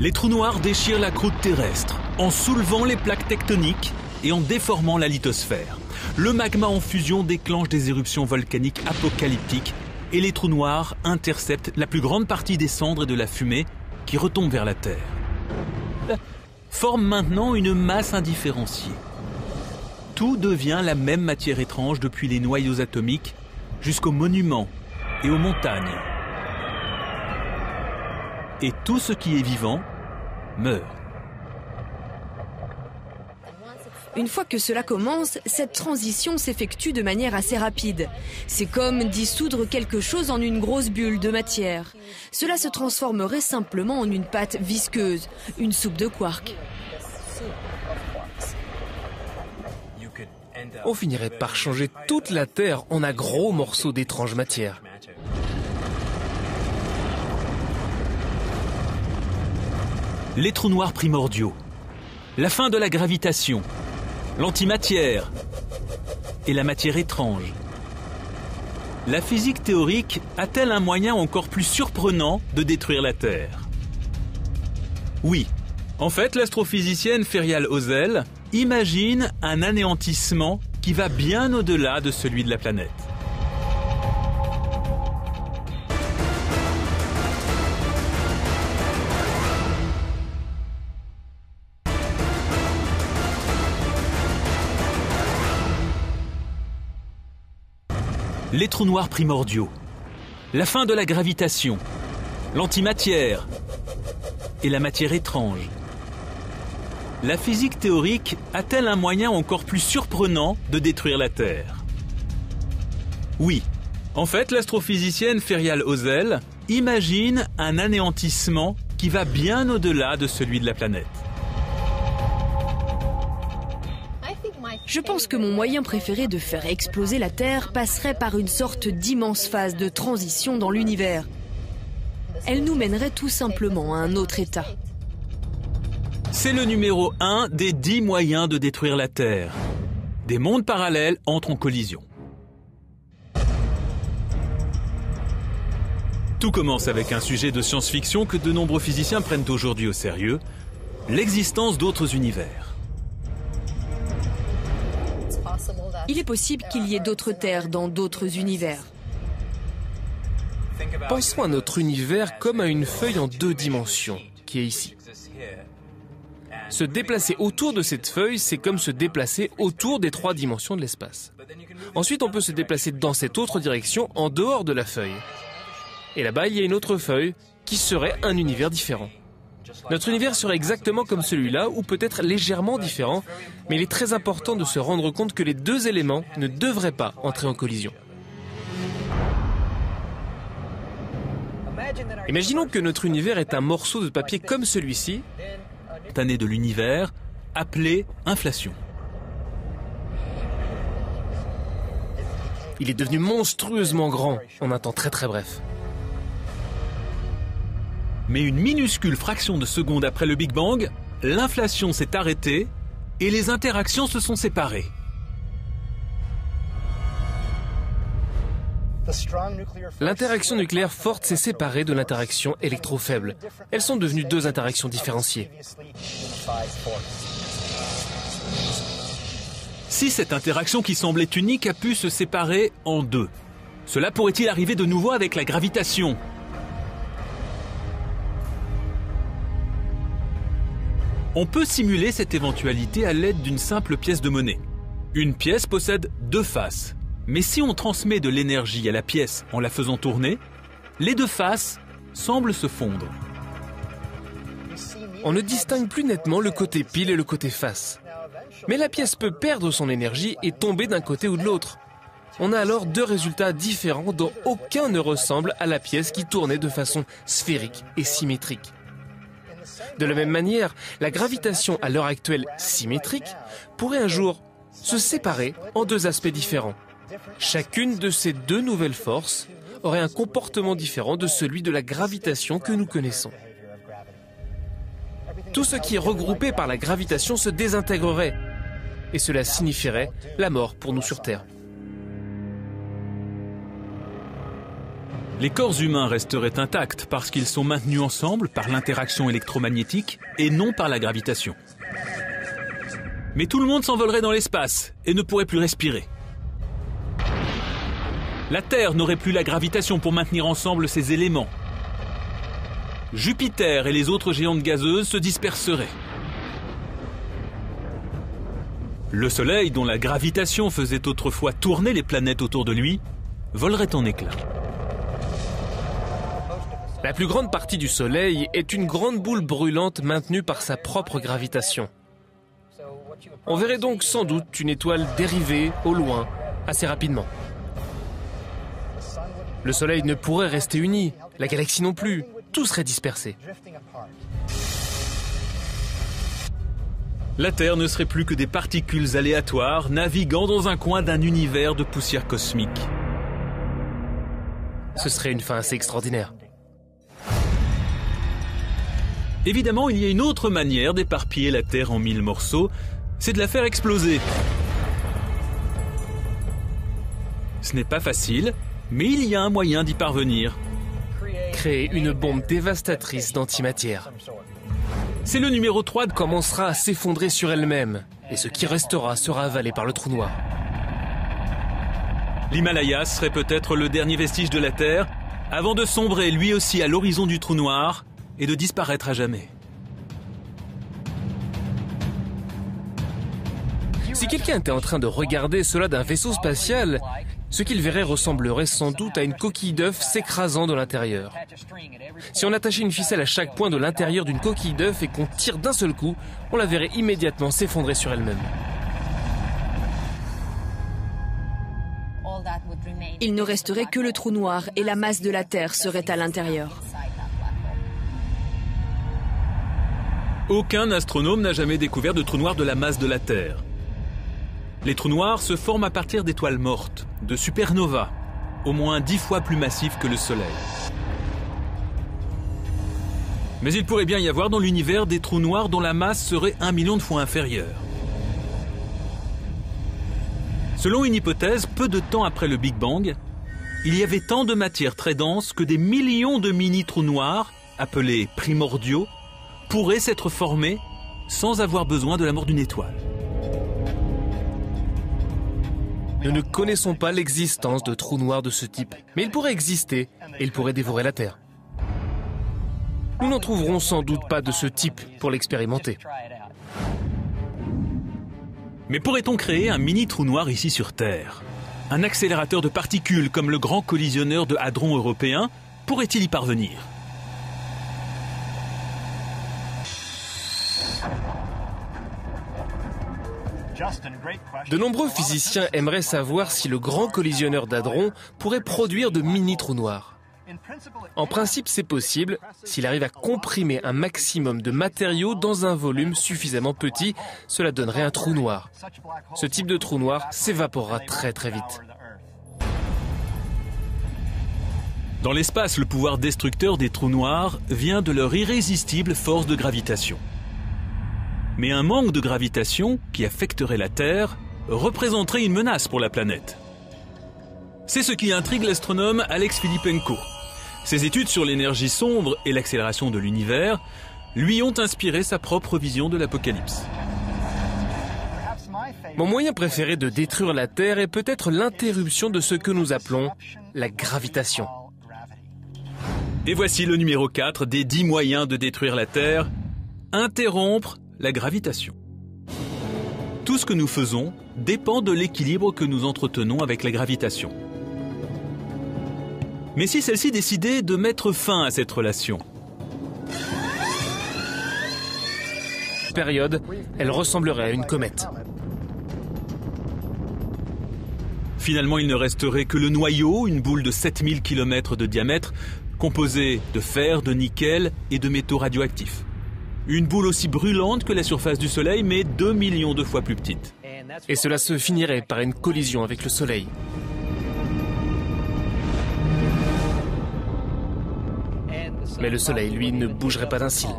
Speaker 2: Les trous noirs déchirent la croûte terrestre en soulevant les plaques tectoniques et en déformant la lithosphère. Le magma en fusion déclenche des éruptions volcaniques apocalyptiques et les trous noirs interceptent la plus grande partie des cendres et de la fumée qui retombent vers la Terre. Forment maintenant une masse indifférenciée. Tout devient la même matière étrange depuis les noyaux atomiques jusqu'aux monuments et aux montagnes. Et tout ce qui est vivant meurt.
Speaker 4: Une fois que cela commence, cette transition s'effectue de manière assez rapide. C'est comme dissoudre quelque chose en une grosse bulle de matière. Cela se transformerait simplement en une pâte visqueuse, une soupe de quark.
Speaker 3: On finirait par changer toute la Terre en un gros morceau d'étrange matière.
Speaker 2: Les trous noirs primordiaux, la fin de la gravitation, l'antimatière et la matière étrange. La physique théorique a-t-elle un moyen encore plus surprenant de détruire la Terre? Oui. En fait, l'astrophysicienne Ferial Ozel imagine un anéantissement qui va bien au-delà de celui de la planète. Les trous noirs primordiaux, la fin de la gravitation, l'antimatière et la matière étrange. La physique théorique a-t-elle un moyen encore plus surprenant de détruire la Terre? Oui. En fait, l'astrophysicienne Ferial Ozel imagine un anéantissement qui va bien au-delà de celui de la planète.
Speaker 4: Je pense que mon moyen préféré de faire exploser la Terre passerait par une sorte d'immense phase de transition dans l'univers. Elle nous mènerait tout simplement à un autre état.
Speaker 2: C'est le numéro 1 des 10 moyens de détruire la Terre. Des mondes parallèles entrent en collision. Tout commence avec un sujet de science-fiction que de nombreux physiciens prennent aujourd'hui au sérieux, l'existence d'autres univers.
Speaker 4: Il est possible qu'il y ait d'autres terres dans d'autres univers.
Speaker 3: Pensons à notre univers comme à une feuille en 2 dimensions, qui est ici. Se déplacer autour de cette feuille, c'est comme se déplacer autour des 3 dimensions de l'espace. Ensuite, on peut se déplacer dans cette autre direction, en dehors de la feuille. Et là-bas, il y a une autre feuille qui serait un univers différent. Notre univers serait exactement comme celui-là, ou peut-être légèrement différent, mais il est très important de se rendre compte que les 2 éléments ne devraient pas entrer en collision. Imaginons que notre univers est un morceau de papier comme celui-ci,
Speaker 2: Année de l'univers, appelée inflation.
Speaker 3: il est devenu monstrueusement grand en un temps très très bref.
Speaker 2: Mais une minuscule fraction de seconde après le Big Bang, l'inflation s'est arrêtée et les interactions se sont séparées.
Speaker 3: L'interaction nucléaire forte s'est séparée de l'interaction électrofaible. Elles sont devenues 2 interactions différenciées.
Speaker 2: Si cette interaction qui semblait unique a pu se séparer en 2, cela pourrait-il arriver de nouveau avec la gravitation ? On peut simuler cette éventualité à l'aide d'une simple pièce de monnaie. Une pièce possède 2 faces. Mais si on transmet de l'énergie à la pièce en la faisant tourner, les 2 faces semblent se fondre.
Speaker 3: On ne distingue plus nettement le côté pile et le côté face. Mais la pièce peut perdre son énergie et tomber d'un côté ou de l'autre. On a alors 2 résultats différents dont aucun ne ressemble à la pièce qui tournait de façon sphérique et symétrique. De la même manière, la gravitation à l'heure actuelle symétrique pourrait un jour se séparer en 2 aspects différents. Chacune de ces 2 nouvelles forces aurait un comportement différent de celui de la gravitation que nous connaissons. Tout ce qui est regroupé par la gravitation se désintégrerait, et cela signifierait la mort pour nous sur Terre.
Speaker 2: Les corps humains resteraient intacts parce qu'ils sont maintenus ensemble par l'interaction électromagnétique et non par la gravitation. Mais tout le monde s'envolerait dans l'espace et ne pourrait plus respirer. La Terre n'aurait plus la gravitation pour maintenir ensemble ces éléments. Jupiter et les autres géantes gazeuses se disperseraient. Le Soleil, dont la gravitation faisait autrefois tourner les planètes autour de lui, volerait en éclats.
Speaker 3: La plus grande partie du Soleil est une grande boule brûlante maintenue par sa propre gravitation. On verrait donc sans doute une étoile dériver au loin, assez rapidement. Le Soleil ne pourrait rester uni, la galaxie non plus, tout serait dispersé.
Speaker 2: La Terre ne serait plus que des particules aléatoires naviguant dans un coin d'un univers de poussière cosmique.
Speaker 3: Ce serait une fin assez extraordinaire.
Speaker 2: Évidemment, il y a une autre manière d'éparpiller la Terre en 1000 morceaux, c'est de la faire exploser. Ce n'est pas facile, mais il y a un moyen d'y parvenir.
Speaker 3: Créer une bombe dévastatrice d'antimatière.
Speaker 2: C'est le numéro 3.
Speaker 3: Commencera à s'effondrer sur elle-même, et ce qui restera sera avalé par le trou noir.
Speaker 2: L'Himalaya serait peut-être le dernier vestige de la Terre, avant de sombrer lui aussi à l'horizon du trou noir et de disparaître à jamais.
Speaker 3: Si quelqu'un était en train de regarder cela d'un vaisseau spatial, ce qu'il verrait ressemblerait sans doute à une coquille d'œuf s'écrasant de l'intérieur. Si on attachait une ficelle à chaque point de l'intérieur d'une coquille d'œuf et qu'on tire d'un seul coup, on la verrait immédiatement s'effondrer sur elle-même.
Speaker 4: Il ne resterait que le trou noir et la masse de la Terre serait à l'intérieur.
Speaker 2: Aucun astronome n'a jamais découvert de trou noir de la masse de la Terre. Les trous noirs se forment à partir d'étoiles mortes, de supernovas, au moins 10 fois plus massifs que le Soleil. Mais il pourrait bien y avoir dans l'univers des trous noirs dont la masse serait 1 million de fois inférieure. Selon une hypothèse, peu de temps après le Big Bang, il y avait tant de matière très dense que des millions de mini-trous noirs, appelés primordiaux, pourraient s'être formés sans avoir besoin de la mort d'une étoile.
Speaker 3: Nous ne connaissons pas l'existence de trous noirs de ce type, mais ils pourraient exister et ils pourraient dévorer la Terre. Nous n'en trouverons sans doute pas de ce type pour l'expérimenter.
Speaker 2: Mais pourrait-on créer un mini-trou noir ici sur Terre? Un accélérateur de particules comme le grand collisionneur de hadrons européen pourrait-il y parvenir?
Speaker 3: De nombreux physiciens aimeraient savoir si le grand collisionneur d'hadrons pourrait produire de mini-trous noirs. En principe, c'est possible s'il arrive à comprimer un maximum de matériaux dans un volume suffisamment petit. Cela donnerait un trou noir. Ce type de trou noir s'évaporera très très vite.
Speaker 2: Dans l'espace, le pouvoir destructeur des trous noirs vient de leur irrésistible force de gravitation. Mais un manque de gravitation qui affecterait la Terre représenterait une menace pour la planète. C'est ce qui intrigue l'astronome Alex Filippenko. Ses études sur l'énergie sombre et l'accélération de l'univers lui ont inspiré sa propre vision de l'apocalypse.
Speaker 3: Mon moyen préféré de détruire la Terre est peut-être l'interruption de ce que nous appelons la gravitation.
Speaker 2: Et voici le numéro 4 des 10 moyens de détruire la Terre: interrompre la gravitation. Tout ce que nous faisons dépend de l'équilibre que nous entretenons avec la gravitation. Mais si celle-ci décidait de mettre fin à cette relation?
Speaker 3: Période, elle ressemblerait à une comète.
Speaker 2: Finalement, il ne resterait que le noyau, une boule de 7000 km de diamètre, composée de fer, de nickel et de métaux radioactifs. Une boule aussi brûlante que la surface du Soleil, mais 2 millions de fois plus petite.
Speaker 3: Et cela se finirait par une collision avec le Soleil. Mais le Soleil, lui, ne bougerait pas d'un cil.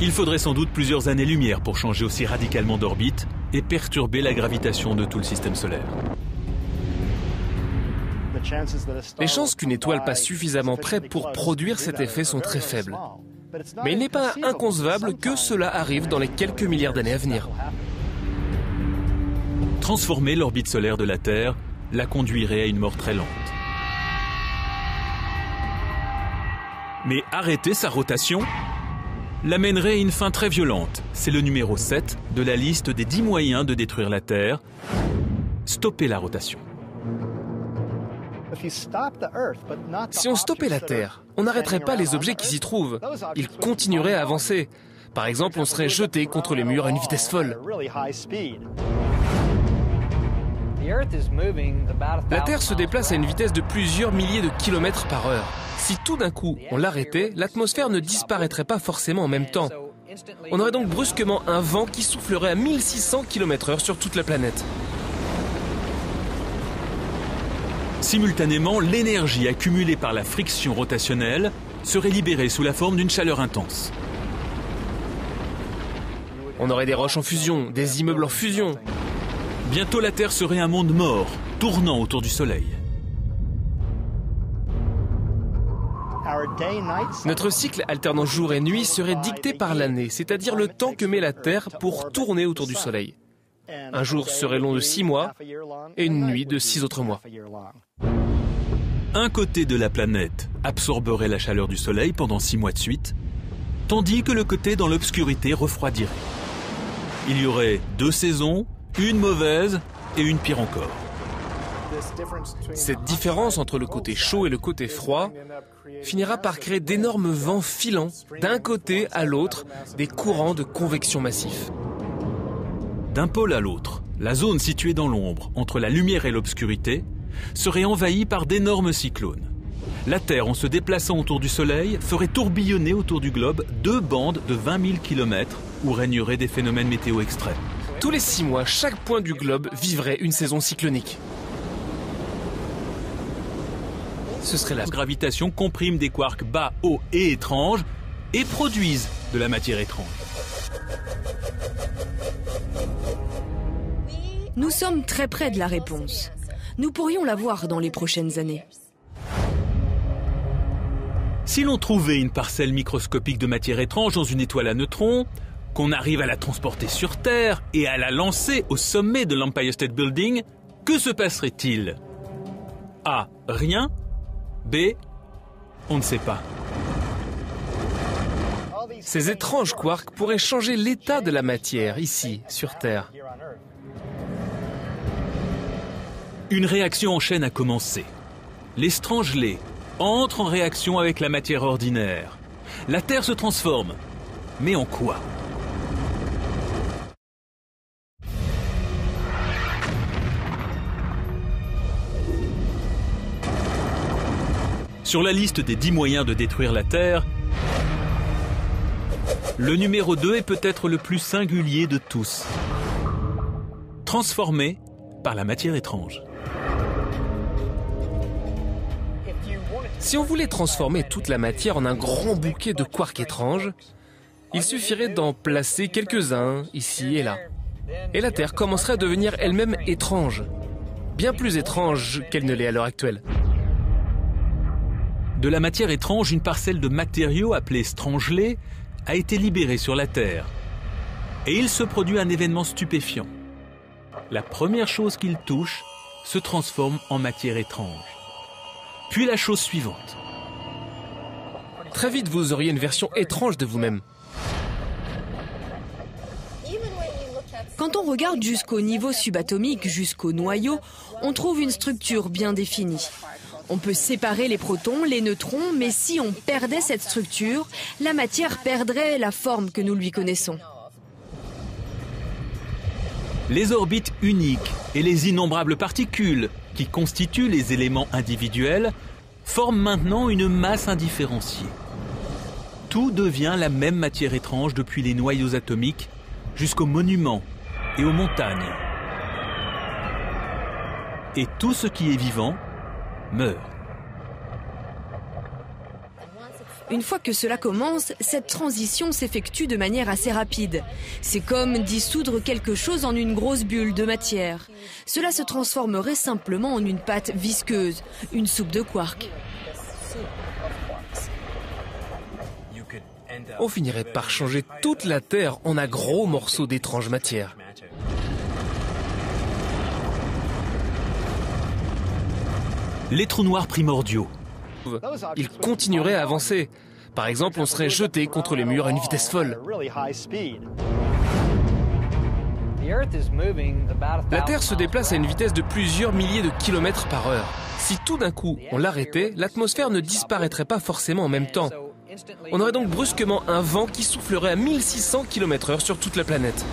Speaker 2: Il faudrait sans doute plusieurs années-lumière pour changer aussi radicalement d'orbite et perturber la gravitation de tout le système solaire.
Speaker 3: Les chances qu'une étoile passe suffisamment près pour produire cet effet sont très faibles. Mais il n'est pas inconcevable que cela arrive dans les quelques milliards d'années à venir.
Speaker 2: Transformer l'orbite solaire de la Terre la conduirait à une mort très lente. Mais arrêter sa rotation l'amènerait à une fin très violente. C'est le numéro 7 de la liste des 10 moyens de détruire la Terre: stopper la rotation.
Speaker 3: Si on stoppait la Terre, on n'arrêterait pas les objets qui s'y trouvent. Ils continueraient à avancer. Par exemple, on serait jeté contre les murs à une vitesse folle. La Terre se déplace à une vitesse de plusieurs milliers de kilomètres par heure. Si tout d'un coup on l'arrêtait, l'atmosphère ne disparaîtrait pas forcément en même temps. On aurait donc brusquement un vent qui soufflerait à 1600 km/h sur toute la planète.
Speaker 2: Simultanément, l'énergie accumulée par la friction rotationnelle serait libérée sous la forme d'une chaleur intense.
Speaker 3: On aurait des roches en fusion, des immeubles en fusion.
Speaker 2: Bientôt, la Terre serait un monde mort, tournant autour du Soleil.
Speaker 3: Notre cycle alternant jour et nuit serait dicté par l'année, c'est-à-dire le temps que met la Terre pour tourner autour du Soleil. Un jour serait long de 6 mois et une nuit de 6 autres mois.
Speaker 2: Un côté de la planète absorberait la chaleur du Soleil pendant 6 mois de suite, tandis que le côté dans l'obscurité refroidirait. Il y aurait 2 saisons, une mauvaise et une pire encore.
Speaker 3: Cette différence entre le côté chaud et le côté froid finira par créer d'énormes vents filants d'un côté à l'autre, des courants de convection massifs.
Speaker 2: D'un pôle à l'autre, la zone située dans l'ombre, entre la lumière et l'obscurité, serait envahie par d'énormes cyclones. La Terre, en se déplaçant autour du Soleil, ferait tourbillonner autour du globe 2 bandes de 20 000 km où régneraient des phénomènes météo extrêmes.
Speaker 3: Tous les 6 mois, chaque point du globe vivrait une saison cyclonique. Ce serait la
Speaker 2: gravitation comprime des quarks bas, hauts et étranges et produisent de la matière étrange.
Speaker 4: Nous sommes très près de la réponse. Nous pourrions la voir dans les prochaines années.
Speaker 2: Si l'on trouvait une parcelle microscopique de matière étrange dans une étoile à neutrons, qu'on arrive à la transporter sur Terre et à la lancer au sommet de l'Empire State Building, que se passerait-il? A. Rien. B. On ne sait pas.
Speaker 3: Ces étranges quarks pourraient changer l'état de la matière ici, sur Terre.
Speaker 2: Une réaction en chaîne a commencé. Les strangelets entrent en réaction avec la matière ordinaire. La Terre se transforme. Mais en quoi? Sur la liste des 10 moyens de détruire la Terre, le numéro 2 est peut-être le plus singulier de tous. Transformé par la matière étrange.
Speaker 3: Si on voulait transformer toute la matière en un grand bouquet de quarks étranges, il suffirait d'en placer quelques-uns ici et là. Et la Terre commencerait à devenir elle-même étrange. Bien plus étrange qu'elle ne l'est à l'heure actuelle.
Speaker 2: De la matière étrange, une parcelle de matériaux appelée strangelets a été libérée sur la Terre. Et il se produit un événement stupéfiant. La première chose qu'il touche se transforme en matière étrange. Puis la chose suivante.
Speaker 3: Très vite, vous auriez une version étrange de vous-même.
Speaker 4: Quand on regarde jusqu'au niveau subatomique, jusqu'au noyau, on trouve une structure bien définie. On peut séparer les protons, les neutrons, mais si on perdait cette structure, la matière perdrait la forme que nous lui connaissons.
Speaker 2: Les orbites uniques et les innombrables particules qui constituent les éléments individuels forment maintenant une masse indifférenciée. Tout devient la même matière étrange depuis les noyaux atomiques jusqu'aux monuments et aux montagnes. Et tout ce qui est vivant meurt.
Speaker 4: Une fois que cela commence, cette transition s'effectue de manière assez rapide. C'est comme dissoudre quelque chose en une grosse bulle de matière. Cela se transformerait simplement en une pâte visqueuse, une soupe de quarks.
Speaker 3: On finirait par changer toute la Terre en un gros morceau d'étrange matière.
Speaker 2: Les trous noirs primordiaux.
Speaker 3: Ils continueraient à avancer. Par exemple, on serait jeté contre les murs à une vitesse folle. La Terre se déplace à une vitesse de plusieurs milliers de kilomètres par heure. Si tout d'un coup on l'arrêtait, l'atmosphère ne disparaîtrait pas forcément en même temps. On aurait donc brusquement un vent qui soufflerait à 1600 km/h sur toute la planète.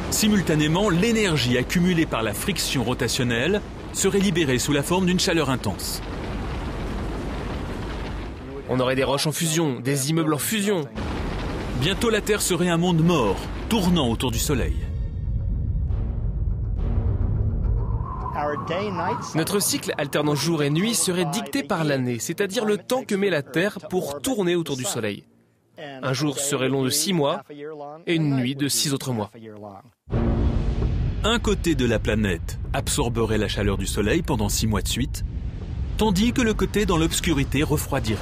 Speaker 2: Simultanément, l'énergie accumulée par la friction rotationnelle serait libérée sous la forme d'une chaleur intense.
Speaker 3: On aurait des roches en fusion, des immeubles en fusion.
Speaker 2: Bientôt la Terre serait un monde mort, tournant autour du Soleil.
Speaker 3: Notre cycle alternant jour et nuit serait dicté par l'année, c'est-à-dire le temps que met la Terre pour tourner autour du Soleil. Un jour serait long de 6 mois et une nuit de 6 autres mois.
Speaker 2: Un côté de la planète absorberait la chaleur du Soleil pendant 6 mois de suite, tandis que le côté dans l'obscurité refroidirait.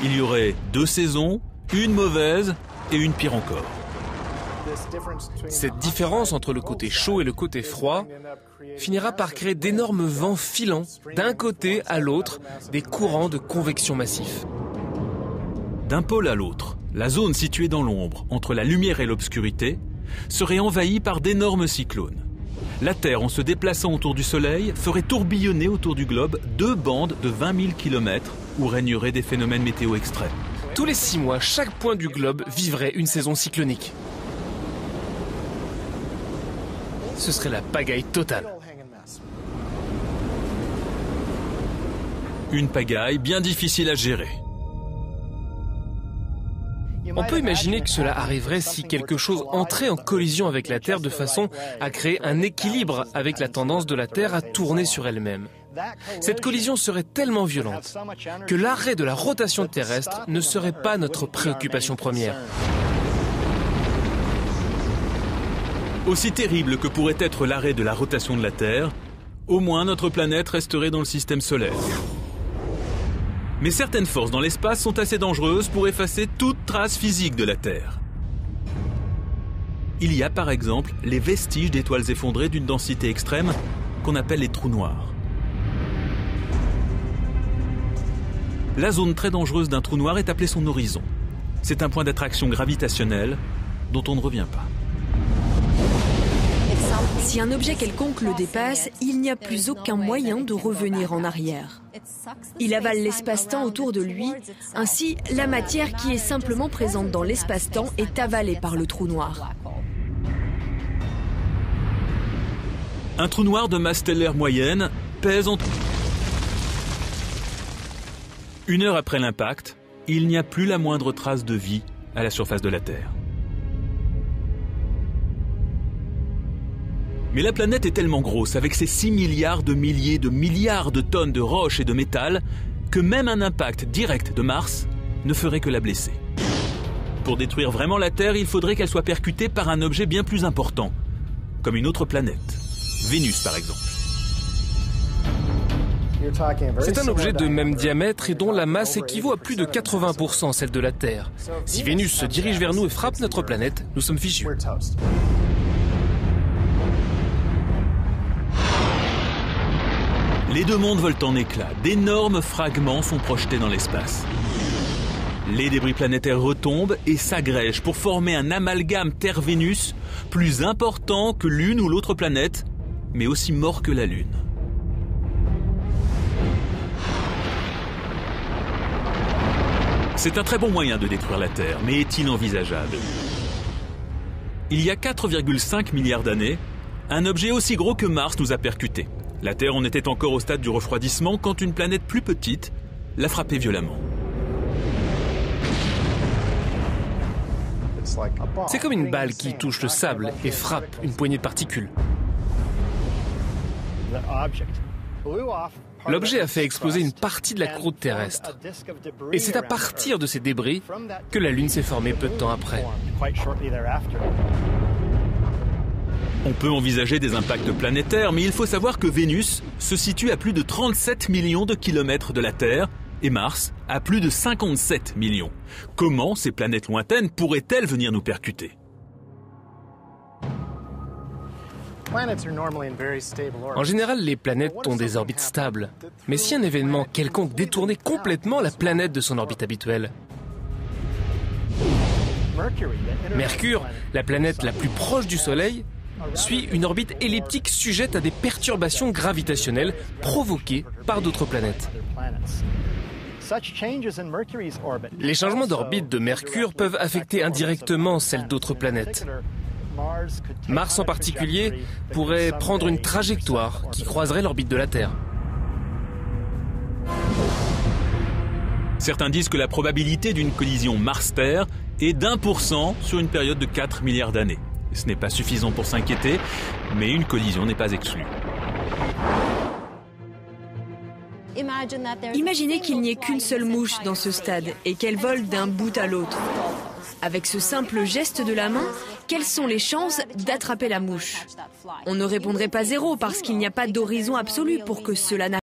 Speaker 2: Il y aurait 2 saisons, une mauvaise et une pire encore.
Speaker 3: Cette différence entre le côté chaud et le côté froid finira par créer d'énormes vents filants d'un côté à l'autre, des courants de convection massifs.
Speaker 2: D'un pôle à l'autre, la zone située dans l'ombre, entre la lumière et l'obscurité, serait envahie par d'énormes cyclones. La Terre, en se déplaçant autour du Soleil, ferait tourbillonner autour du globe 2 bandes de 20 000 km où régneraient des phénomènes météo extrêmes.
Speaker 3: Tous les 6 mois, chaque point du globe vivrait une saison cyclonique. Ce serait la pagaille totale.
Speaker 2: Une pagaille bien difficile à gérer.
Speaker 3: On peut imaginer que cela arriverait si quelque chose entrait en collision avec la Terre de façon à créer un équilibre avec la tendance de la Terre à tourner sur elle-même. Cette collision serait tellement violente que l'arrêt de la rotation terrestre ne serait pas notre préoccupation première.
Speaker 2: Aussi terrible que pourrait être l'arrêt de la rotation de la Terre, au moins notre planète resterait dans le système solaire. Mais certaines forces dans l'espace sont assez dangereuses pour effacer toute trace physique de la Terre. Il y a par exemple les vestiges d'étoiles effondrées d'une densité extrême qu'on appelle les trous noirs. La zone très dangereuse d'un trou noir est appelée son horizon. C'est un point d'attraction gravitationnelle dont on ne revient pas.
Speaker 4: Si un objet quelconque le dépasse, il n'y a plus aucun moyen de revenir en arrière. Il avale l'espace-temps autour de lui, ainsi la matière qui est simplement présente dans l'espace-temps est avalée par le trou noir.
Speaker 2: Un trou noir de masse stellaire moyenne pèse entre... 1 heure après l'impact, il n'y a plus la moindre trace de vie à la surface de la Terre. Mais la planète est tellement grosse, avec ses 6 milliards de milliers de milliards de tonnes de roches et de métal, que même un impact direct de Mars ne ferait que la blesser. Pour détruire vraiment la Terre, il faudrait qu'elle soit percutée par un objet bien plus important, comme une autre planète. Vénus, par exemple.
Speaker 3: C'est un objet de même diamètre et dont la masse équivaut à plus de 80% celle de la Terre. Si Vénus se dirige vers nous et frappe notre planète, nous sommes fichus.
Speaker 2: Les deux mondes volent en éclats. D'énormes fragments sont projetés dans l'espace. Les débris planétaires retombent et s'agrègent pour former un amalgame Terre-Vénus plus important que l'une ou l'autre planète, mais aussi mort que la Lune. C'est un très bon moyen de détruire la Terre, mais est-il envisageable? Il y a 4,5 milliards d'années, un objet aussi gros que Mars nous a percutés. La Terre en était encore au stade du refroidissement quand une planète plus petite l'a frappée violemment.
Speaker 3: C'est comme une balle qui touche le sable et frappe une poignée de particules. L'objet a fait exploser une partie de la croûte terrestre. Et c'est à partir de ces débris que la Lune s'est formée peu de temps après.
Speaker 2: On peut envisager des impacts planétaires, mais il faut savoir que Vénus se situe à plus de 37 millions de kilomètres de la Terre et Mars à plus de 57 millions. Comment ces planètes lointaines pourraient-elles venir nous percuter?
Speaker 3: En général, les planètes ont des orbites stables. Mais si un événement quelconque détournait complètement la planète de son orbite habituelle? Mercure, la planète la plus proche du Soleil, suit une orbite elliptique sujette à des perturbations gravitationnelles provoquées par d'autres planètes. Les changements d'orbite de Mercure peuvent affecter indirectement celles d'autres planètes. Mars en particulier pourrait prendre une trajectoire qui croiserait l'orbite de la Terre.
Speaker 2: Certains disent que la probabilité d'une collision Mars-Terre est d'1% sur une période de 4 milliards d'années. Ce n'est pas suffisant pour s'inquiéter, mais une collision n'est pas exclue.
Speaker 4: Imaginez qu'il n'y ait qu'une seule mouche dans ce stade et qu'elle vole d'un bout à l'autre. Avec ce simple geste de la main, quelles sont les chances d'attraper la mouche? On ne répondrait pas 0 parce qu'il n'y a pas d'horizon absolu pour que cela n'arrive pas.